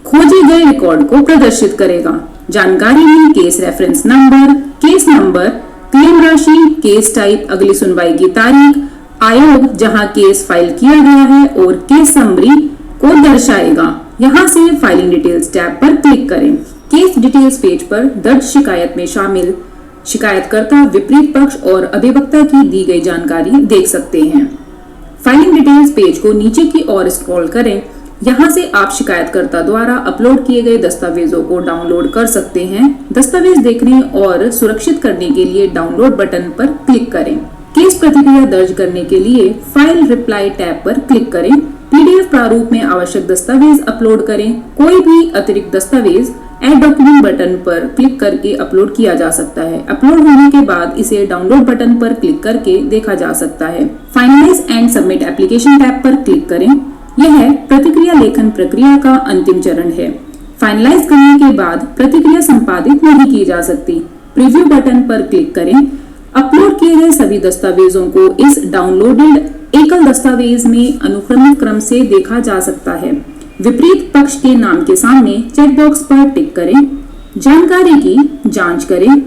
खोजे गए रिकॉर्ड को प्रदर्शित करेगा। जानकारी में case reference number, case number, claim राशि, केस टाइप, अगली सुनवाई की तारीख, आयोग जहां केस फाइल किया गया है और केस समरी को दर्शाएगा। यहां से फाइलिंग डिटेल्स टैब पर क्लिक करें। केस डिटेल्स पेज पर दर्ज शिकायत में शामिल शिकायतकर्ता, विपरीत पक्ष और अभिवक्ता की दी गई जानकारी देख सकते हैं। फाइलिंग डिटेल्स पेज को नीचे की ओर स्क्रॉल करें। यहाँ से आप शिकायतकर्ता द्वारा अपलोड किए गए दस्तावेजों को डाउनलोड कर सकते हैं। दस्तावेज देखने और सुरक्षित करने के लिए डाउनलोड बटन पर क्लिक करें। केस प्रतिक्रिया दर्ज करने के लिए फाइल रिप्लाई टैब पर क्लिक करें। पीडीएफ प्रारूप में आवश्यक दस्तावेज अपलोड करें। कोई भी अतिरिक्त दस्तावेज ऐड डॉक्यूमेंट बटन पर क्लिक करके अपलोड किया जा सकता है। अपलोड होने के बाद इसे डाउनलोड बटन पर क्लिक करके देखा जा सकता है। Finalise and submit application tab पर क्लिक करें। यह प्रतिक्रिया लेखन प्रक्रिया का अंतिम चरण है। फाइनलाइज करने के बाद प्रतिक्रिया संपादित नहीं की जा सकती। प्रीव्यू बटन पर क्लिक करें। अपलोड किए गए सभी दस्तावेजों को इस डाउनलोडेड एकल दस्तावेज में अनुक्रमित क्रम से देखा जा सकता है। विपरीत पक्ष के नाम के सामने चेकबॉक्स पर टिक करें। जानकारी की जांच करें।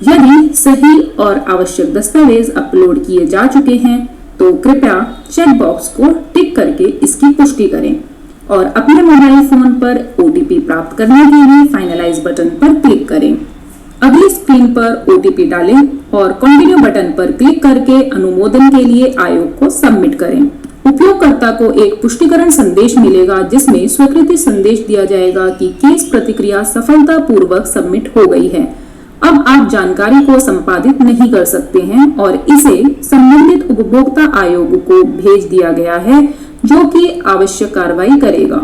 यदि सही और आवश्यक दस्तावेज अपलोड किए जा चुके हैं तो कृपया चेकबॉक्स को टिक करके इसकी पुष्टि करें और अपने मोबाइल फोन पर ओटीपी प्राप्त करने के लिए फाइनलाइज बटन पर क्लिक करें। अगली स्क्रीन पर ओटीपी डालें और कंटिन्यू बटन पर क्लिक करके अनुमोदन के लिए आयोग को सबमिट करें। उपयोगकर्ता को एक पुष्टिकरण संदेश मिलेगा जिसमें स्वीकृति संदेश दिया जाएगा कि केस प्रतिक्रिया सफलतापूर्वक सबमिट हो गई है। अब आप जानकारी को संपादित नहीं कर सकते हैं और इसे संबंधित उपभोक्ता आयोग को भेज दिया गया है जो कि आवश्यक कार्रवाई करेगा।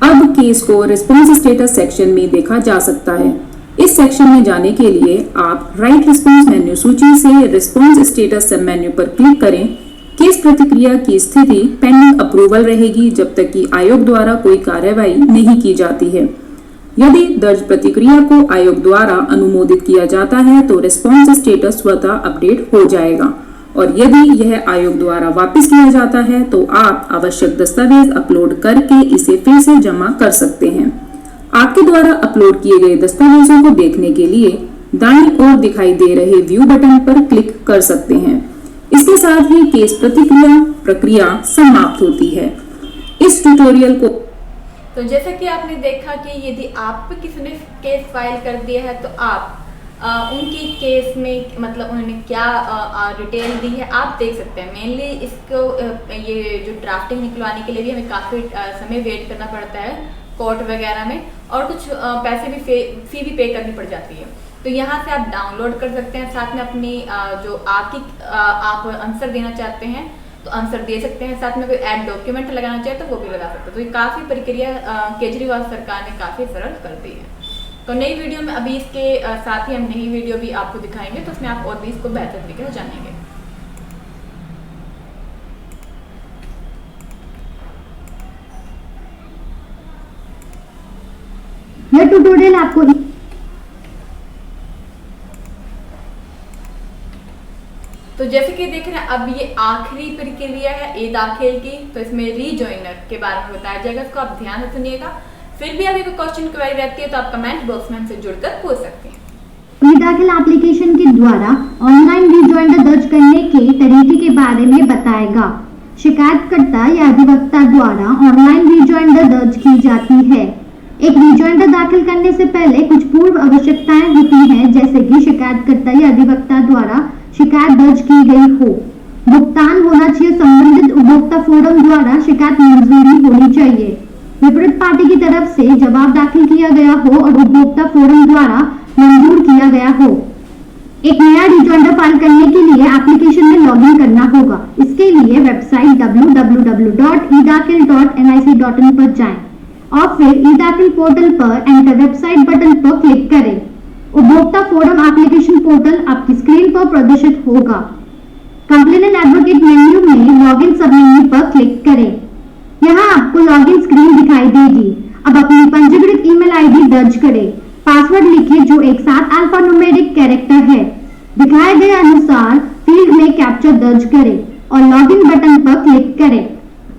अब केस को रिस्पॉन्स स्टेटस सेक्शन में देखा जा सकता है। इस सेक्शन में जाने के लिए आप राइट रिस्पॉन्स मेन्यू सूची से रिस्पॉन्स स्टेटस सब मेन्यू पर क्लिक करें। केस प्रतिक्रिया की स्थिति पेंडिंग अप्रूवल रहेगी जब तक कि आयोग द्वारा कोई कार्यवाही नहीं की जाती है। यदि दर्ज प्रतिक्रिया को आयोग द्वारा अनुमोदित किया जाता है तो रिस्पॉन्स स्टेटस स्वतः अपडेट हो जाएगा और यदि यह आयोग द्वारा वापस किया जाता है तो आप आवश्यक दस्तावेज अपलोड करके इसे फिर से जमा कर सकते हैं। आपके द्वारा अपलोड किए गए दस्तावेजों को देखने के लिए दाईं ओर दिखाई दे रहे व्यू बटन पर क्लिक कर सकते हैं। इसके साथ ही केस प्रतिक्रिया प्रक्रिया समाप्त होती है। इस ट्यूटोरियल को तो जैसे कि आपने देखा कि यदि आप पे किसी ने केस फाइल कर दिया है तो आप उनकी केस में मतलब उन्होंने क्या डिटेल दी है आप देख सकते हैं। मेनली इसको ये जो ड्राफ्टिंग निकलवाने के लिए भी हमें काफ़ी समय वेट करना पड़ता है कोर्ट वगैरह में, और कुछ पैसे भी फी भी पे करनी पड़ जाती है। तो यहाँ से आप डाउनलोड कर सकते हैं, साथ में अपनी जो आप आंसर देना चाहते हैं तो आंसर दे सकते हैं, साथ में कोई ऐड डॉक्यूमेंट लगाना चाहे तो वो भी लगा सकते हैं। तो ये काफ़ी प्रक्रिया केजरीवाल सरकार ने काफ़ी सरल कर दी है। तो नई वीडियो में अभी इसके साथ ही हम नई वीडियो भी आपको दिखाएंगे, तो उसमें आप और भी इसको बेहतर तरीके से जानेंगे। यह ट्यूटोरियल आपको तो जैसे कि देख रहे हैं अब ये आखिरी प्रक्रिया है ई दाखिल की, तो इसमें रीजॉइनर के बारे में बताया जाएगा, इसको आप ध्यान से सुनिएगा। फिर भी अभी कोई क्वेश्चन क्वेरी रहती है तो आप कमेंट बॉक्स में हमसे जुड़कर पूछ सकते हैं। ई दाखिल एप्लीकेशन के द्वारा ऑनलाइन रीजॉइनर दर्ज करने के तरीके के बारे में बताएगा। शिकायतकर्ता या अधिवक्ता द्वारा ऑनलाइन रीजॉइनर दर्ज की जाती है। एक रीजॉइनर दाखिल करने से पहले कुछ पूर्व आवश्यकताएं होती हैं, जैसे कि शिकायतकर्ता या अधिवक्ता द्वारा शिकायत दर्ज की गई हो, भुगतान होना चाहिए, संबंधित उपभोक्ता फोरम द्वारा शिकायत मंजूरी होनी चाहिए, विपरीत पार्टी की तरफ से जवाब दाखिल किया गया हो और उपभोक्ता फोरम द्वारा मंजूर किया गया हो। एक नया रीजॉइनर फाइल करने के लिए एप्लीकेशन में लॉगिन करना होगा। इसके लिए वेबसाइट www.edakhil.nic.in पर जाएं और फिर ई दाखिल पोर्टल पर एंटर वेबसाइट बटन पर क्लिक करें। उपभोक्ता फोरम एप्लीकेशन पोर्टल आपकी स्क्रीन पर प्रदर्शित होगा। कंप्लेनेंट एडवोकेट मेन्यू में लॉगिन सब मेन्यू पर क्लिक करें। यहाँ आपको लॉगिन स्क्रीन दिखाई देगी। अब अपनी पंजीकृत ईमेल आईडी दर्ज करें। पासवर्ड लिखिए जो एक 7 अल्फान्यूमेरिक कैरेक्टर है। दिखाए गए अनुसार फील्ड में कैप्चा दर्ज करें और लॉगिन बटन पर क्लिक करें।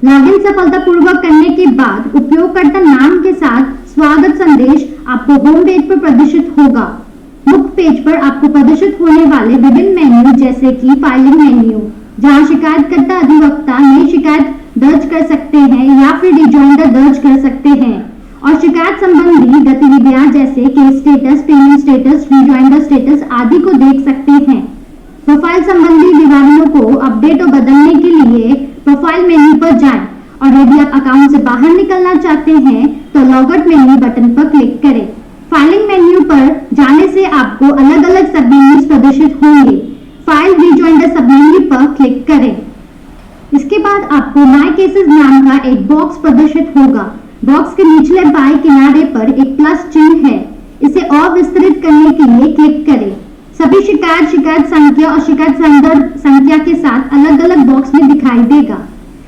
लॉगिन सफलतापूर्वक करने के बाद उपयोगकर्ता नाम के साथ स्वागत संदेश आपको होम पेज पर प्रदर्शित होगा। मुख्य पेज पर आपको प्रदर्शित होने वाले विभिन्न मेन्यू जैसे कि फाइलिंग मेन्यू, जहां शिकायतकर्ता अधिवक्ता नई शिकायत दर्ज कर सकते हैं या फिर रिजॉइंडर दर्ज कर सकते हैं, और शिकायत संबंधी गतिविधियां जैसे case status, payment status, rejoinder status आदि को देख सकते हैं। प्रोफाइल संबंधी विवरणों को अपडेट और बदलने के लिए प्रोफाइल मेन्यू पर जाएं, और यदि आप अकाउंट से बाहर निकलना चाहते हैं तो लॉगआउट मेन्यू बटन पर क्लिक करें। फाइलिंग मेन्यू पर जाने से आपको अलग अलग सब मेन्यूज प्रदर्शित होंगे। फाइल रीजॉइंडर सब मेन्यू पर क्लिक करें। इसके बाद आपको माय केसेस नाम का एक बॉक्स प्रदर्शित होगा। बॉक्स के निचले बाएं किनारे पर एक प्लस चिन्ह है। इसे और विस्तृत करने के लिए क्लिक करें। सभी शिकायत संख्या और शिकायत संदर्भ संख्या के साथ अलग अलग बॉक्स में दिखाई देगा।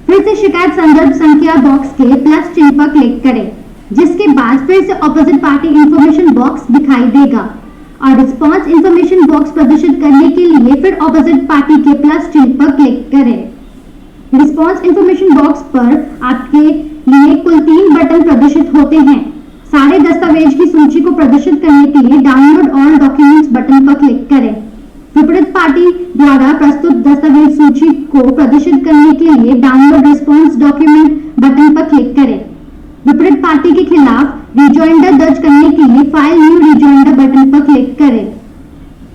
फिर से शिकायत संदर्भ संख्या बॉक्स के प्लस चिन्ह पर क्लिक करें, जिसके बाद फिर से ऑपोजिट पार्टी इंफॉर्मेशन बॉक्स दिखाई देगा, और रिस्पांस इंफॉर्मेशन बॉक्स प्रदर्शित करने के लिए फिर ऑपोजिट पार्टी के प्लस चिन्ह पर क्लिक करें। रिस्पांस इंफॉर्मेशन बॉक्स पर आपके लिए कुल 3 बटन प्रदर्शित होते हैं। सारे दस्तावेज की सूची को प्रदर्शित करने के लिए डाउनलोड ऑल डॉक्यूमेंट्स बटन पर क्लिक करें। विपरीत पार्टी द्वारा प्रस्तुत दस्तावेज सूची को प्रदर्शित करने के लिए डाउनलोड रिस्पांस डॉक्यूमेंट बटन पर क्लिक करें। विपरीत पार्टी के खिलाफ रिजॉइंडर दर्ज करने के लिए फाइल न्यू रिजॉइंडर बटन पर क्लिक करें।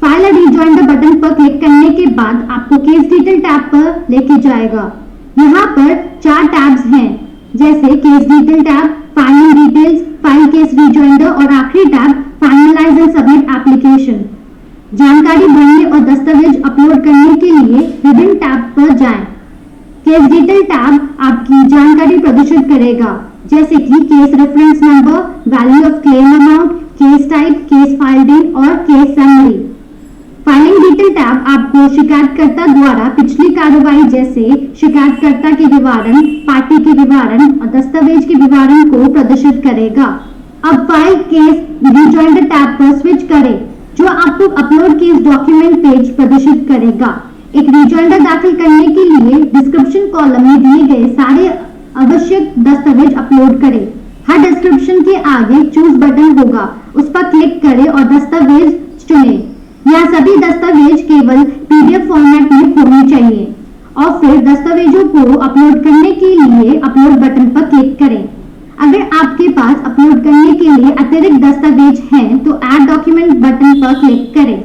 फाइल रिजॉइंडर बटन पर क्लिक करने के बाद आपको केस डिटेल टैब पर लेके जाएगा। यहाँ पर 4 टैब्स हैं, जैसे case detail tab, filing details, file case rejoinder और आखिरी tab finalise and submit application. जानकारी भरने और दस्तावेज अपलोड करने के लिए विभिन्न टैब पर जाएं। केस डिटेल टैब आपकी जानकारी प्रदर्शित करेगा, जैसे कि case reference number, value of claim amount, case type, case file date और case summary. Filing detail tab आपको शिकायतकर्ता द्वारा पिछली कार्रवाई जैसे शिकायतकर्ता के विवरण, पार्टी के विवरण और दस्तावेज के विवरण को प्रदर्शित करेगा। अब फाइल केस रिजॉइंडर टैब पर स्विच करें, जो आपको अपलोड केस डॉक्यूमेंट पेज प्रदर्शित करेगा। एक रिजॉइंडर दाखिल करने के लिए डिस्क्रिप्शन कॉलम में दिए गए सारे आवश्यक दस्तावेज अपलोड करें। हर डिस्क्रिप्शन के आगे चूज बटन होगा, उस पर क्लिक करें और दस्तावेज चुनें। यहाँ सभी दस्तावेज केवल पीडीएफ फॉर्मेट में होने चाहिए, और फिर दस्तावेजों को अपलोड करने के लिए अपलोड बटन पर क्लिक करें। अगर आपके पास अपलोड करने के लिए अतिरिक्त दस्तावेज हैं तो ऐड डॉक्यूमेंट बटन पर क्लिक करें।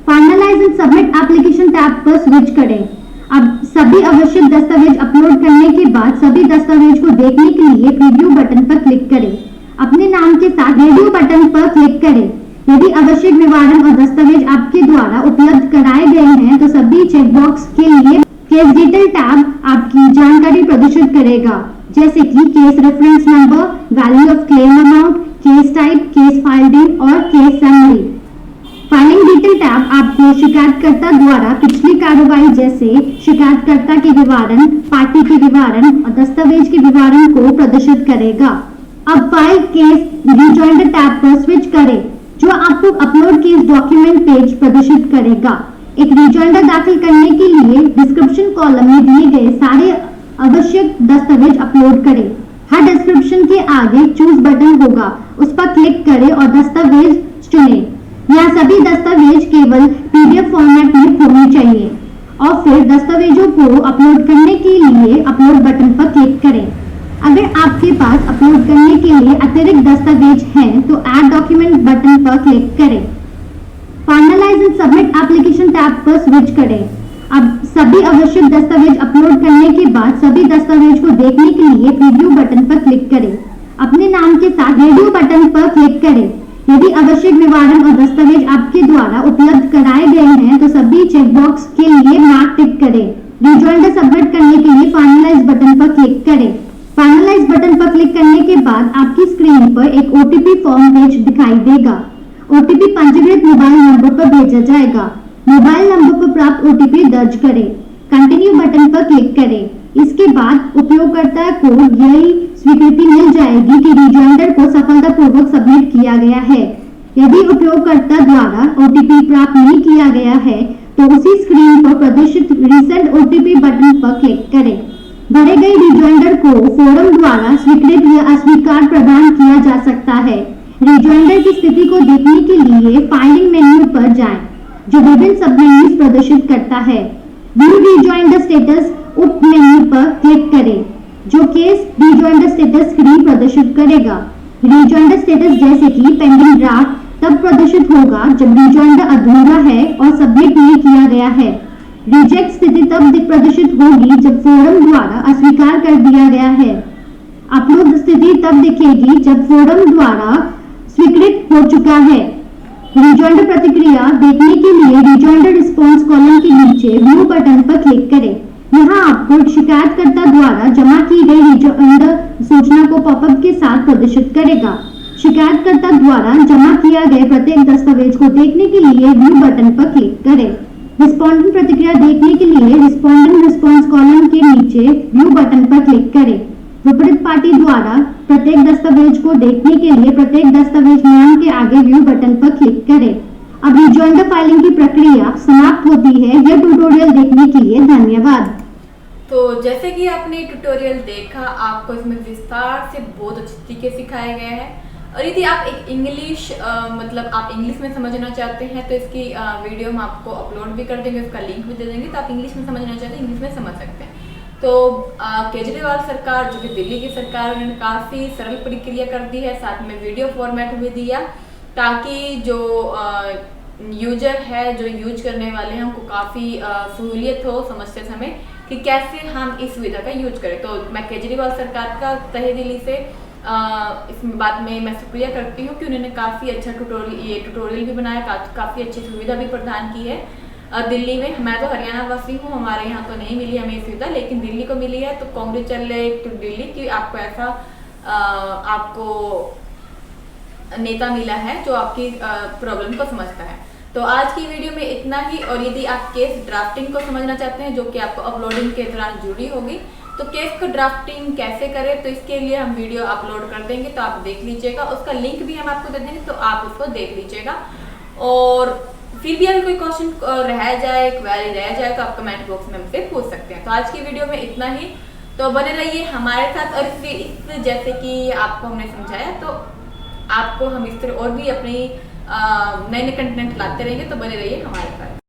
Finalise and submit application tab पर स्विच करें। अब सभी आवश्यक दस्तावेज अपलोड करने के बाद सभी दस्तावेज को देखने के लिए प्रीव्यू बटन पर क्लिक करें। अपने नाम के साथ रिव्यू बटन पर क्लिक करें। यदि आवश्यक विवरण और दस्तावेज आपके द्वारा उपलब्ध कराए गए हैं तो सभी चेकबॉक्स के लिए केस डिटेल टैब आपकी जानकारी प्रदर्शित करेगा, जैसे कि case reference number, value of claim amount, case type, case file date और case summary. Filing detail tab आपको शिकायतकर्ता द्वारा पिछली कार्रवाई जैसे शिकायतकर्ता के विवरण, पार्टी के विवरण और दस्तावेज के विवरण को प्रदर्शित करेगा। अब फाइल केस रिजॉइंडर टैब पर स्विच करें, जो आपको अपलोड केस डॉक्यूमेंट पेज प्रदर्शित करेगा। एक रिजॉइंडर दाखिल करने के लिए डिस्क्रिप्शन कॉलम में दिए गए सारे आवश्यक दस्तावेज अपलोड करें। हर डिस्क्रिप्शन के आगे चूज बटन होगा, उस पर क्लिक करें और दस्तावेज चुनें। यहाँ सभी दस्तावेज केवल पीडीएफ फॉर्मेट में होने चाहिए और फिर दस्तावेजों को अपलोड करने के लिए अपलोड बटन पर क्लिक करें। अगर आपके पास अपलोड करने के लिए अतिरिक्त दस्तावेज हैं तो ऐड डॉक्यूमेंट बटन पर क्लिक करें। Finalise and submit application tab पर स्विच करें। अब सभी आवश्यक दस्तावेज अपलोड करने के बाद सभी दस्तावेज को देखने के लिए प्रीव्यू बटन पर क्लिक करें। अपने नाम के साथ रिव्यू बटन पर क्लिक करें। यदि आवश्यक विवरण और दस्तावेज आपके द्वारा उपलब्ध कराए गए हैं तो सभी चेकबॉक्स के लिए मार्क टिक करें। रिजॉइंडर सबमिट करने के लिए फाइनलाइज बटन पर क्लिक करें। फाइनलाइज बटन पर क्लिक करने के बाद आपकी स्क्रीन पर एक ओटीपी फॉर्म पेज दिखाई देगा। ओटीपी पंजीकृत मोबाइल नंबर पर भेजा जाएगा। मोबाइल नंबर पर प्राप्त ओटीपी दर्ज करें। कंटिन्यू बटन पर क्लिक करें। इसके बाद उपयोगकर्ता को यही स्वीकृति मिल जाएगी कि रिजॉइंडर को सफलतापूर्वक सबमिट किया गया है। यदि उपयोगकर्ता द्वारा ओटीपी प्राप्त नहीं किया गया है तो उसी स्क्रीन पर प्रदर्शित रीसेंट ओटीपी बटन पर क्लिक करें। भरे गए रिजॉइंडर को फोरम द्वारा स्वीकृत या अस्वीकार प्रदान किया जा सकता है। रिजॉइंडर की स्थिति को देखने के लिए फाइलिंग मेन्यू पर जाएं, जो विभिन्न सब मेन्यूज प्रदर्शित करता है। व्यू रिजॉइंडर स्टेटस उप मेन्यू पर क्लिक करें, जो केस रिजॉइंडर स्टेटस स्क्रीन प्रदर्शित करेगा। रिजॉइंडर स्टेटस जैसे कि पेंडिंग ड्राफ्ट तब प्रदर्शित होगा जब रिजॉइंडर अधूरा है और सबमिट नहीं किया गया है। रिजेक्ट स्थिति तब प्रदर्शित होगी जब फोरम द्वारा अस्वीकार कर दिया गया है। अपलोड स्थिति तब दिखेगी जब फोरम द्वारा स्वीकृत हो चुका है। रिजॉइंडर प्रतिक्रिया देखने के लिए रिजॉइंडर रिस्पॉन्स कॉलम के नीचे व्यू बटन पर क्लिक करें। यहाँ आपको शिकायतकर्ता द्वारा जमा की गई रिजॉइंडर सूचना को पॉपअप के साथ प्रदर्शित करेगा। शिकायतकर्ता द्वारा जमा किया गया प्रत्येक दस्तावेज को देखने के लिए व्यू बटन पर क्लिक करें। रिस्पोंडेंट प्रतिक्रिया देखने के लिए रिस्पोंडेंट रिस्पॉन्स कॉलम के नीचे व्यू बटन पर क्लिक करें। विपरीत पार्टी द्वारा प्रत्येक दस्तावेज को देखने के लिए प्रत्येक दस्तावेज नाम के आगे व्यू बटन पर क्लिक करें। अब रिजॉइंडर फाइलिंग की प्रक्रिया समाप्त होती है। यह ट्यूटोरियल देखने के लिए धन्यवाद। तो जैसे कि आपने ट्यूटोरियल देखा, आपको इसमें विस्तार से बहुत अच्छे तरीके सिखाया गया है। और यदि आप एक इंग्लिश मतलब आप इंग्लिश में समझना चाहते हैं तो इसकी वीडियो हम आपको अपलोड भी कर देंगे, उसका लिंक भी दे देंगे, तो आप इंग्लिश में समझना चाहते हैं इंग्लिश में समझ सकते हैं। तो केजरीवाल सरकार जो कि दिल्ली की सरकार, उन्होंने काफ़ी सरल प्रक्रिया कर दी है, साथ में वीडियो फॉर्मेट भी दिया ताकि जो यूजर है, जो यूज करने वाले हैं, उनको काफ़ी सहूलियत हो समझते समय कि कैसे हम इस सुविधा का यूज करें। तो मैं केजरीवाल सरकार का तहे दिली से इस बात में मैं शुक्रिया करती हूँ कि उन्होंने काफ़ी अच्छा ट्यूटोरियल भी बनाया, काफ़ी अच्छी सुविधा भी प्रदान की है। दिल्ली में, मैं तो हरियाणा वासी हूँ, हमारे यहाँ तो नहीं मिली हमें सुविधा, लेकिन दिल्ली को मिली है। तो कांग्रेचुलेट टू दिल्ली कि आपको ऐसा आपको नेता मिला है जो आपकी प्रॉब्लम को समझता है। तो आज की वीडियो में इतना ही। और यदि आप केस ड्राफ्टिंग को समझना चाहते हैं जो कि आपको अपलोडिंग के दौरान जुड़ी होगी, तो केस को ड्राफ्टिंग कैसे करें, तो इसके लिए हम वीडियो अपलोड कर देंगे, तो आप देख लीजिएगा। उसका लिंक भी हम आपको दे देंगे, तो आप उसको देख लीजिएगा। और फिर भी अगर कोई क्वेश्चन रह जाए, क्वेरी रह जाए, तो आप कमेंट बॉक्स में हमसे पूछ सकते हैं। तो आज की वीडियो में इतना ही। तो बने रहिए हमारे साथ। और इस जैसे कि आपको हमने समझाया, तो आपको हम इस तरह और भी अपनी नए नए कंटेंट लाते रहेंगे। तो बने रहिए हमारे साथ।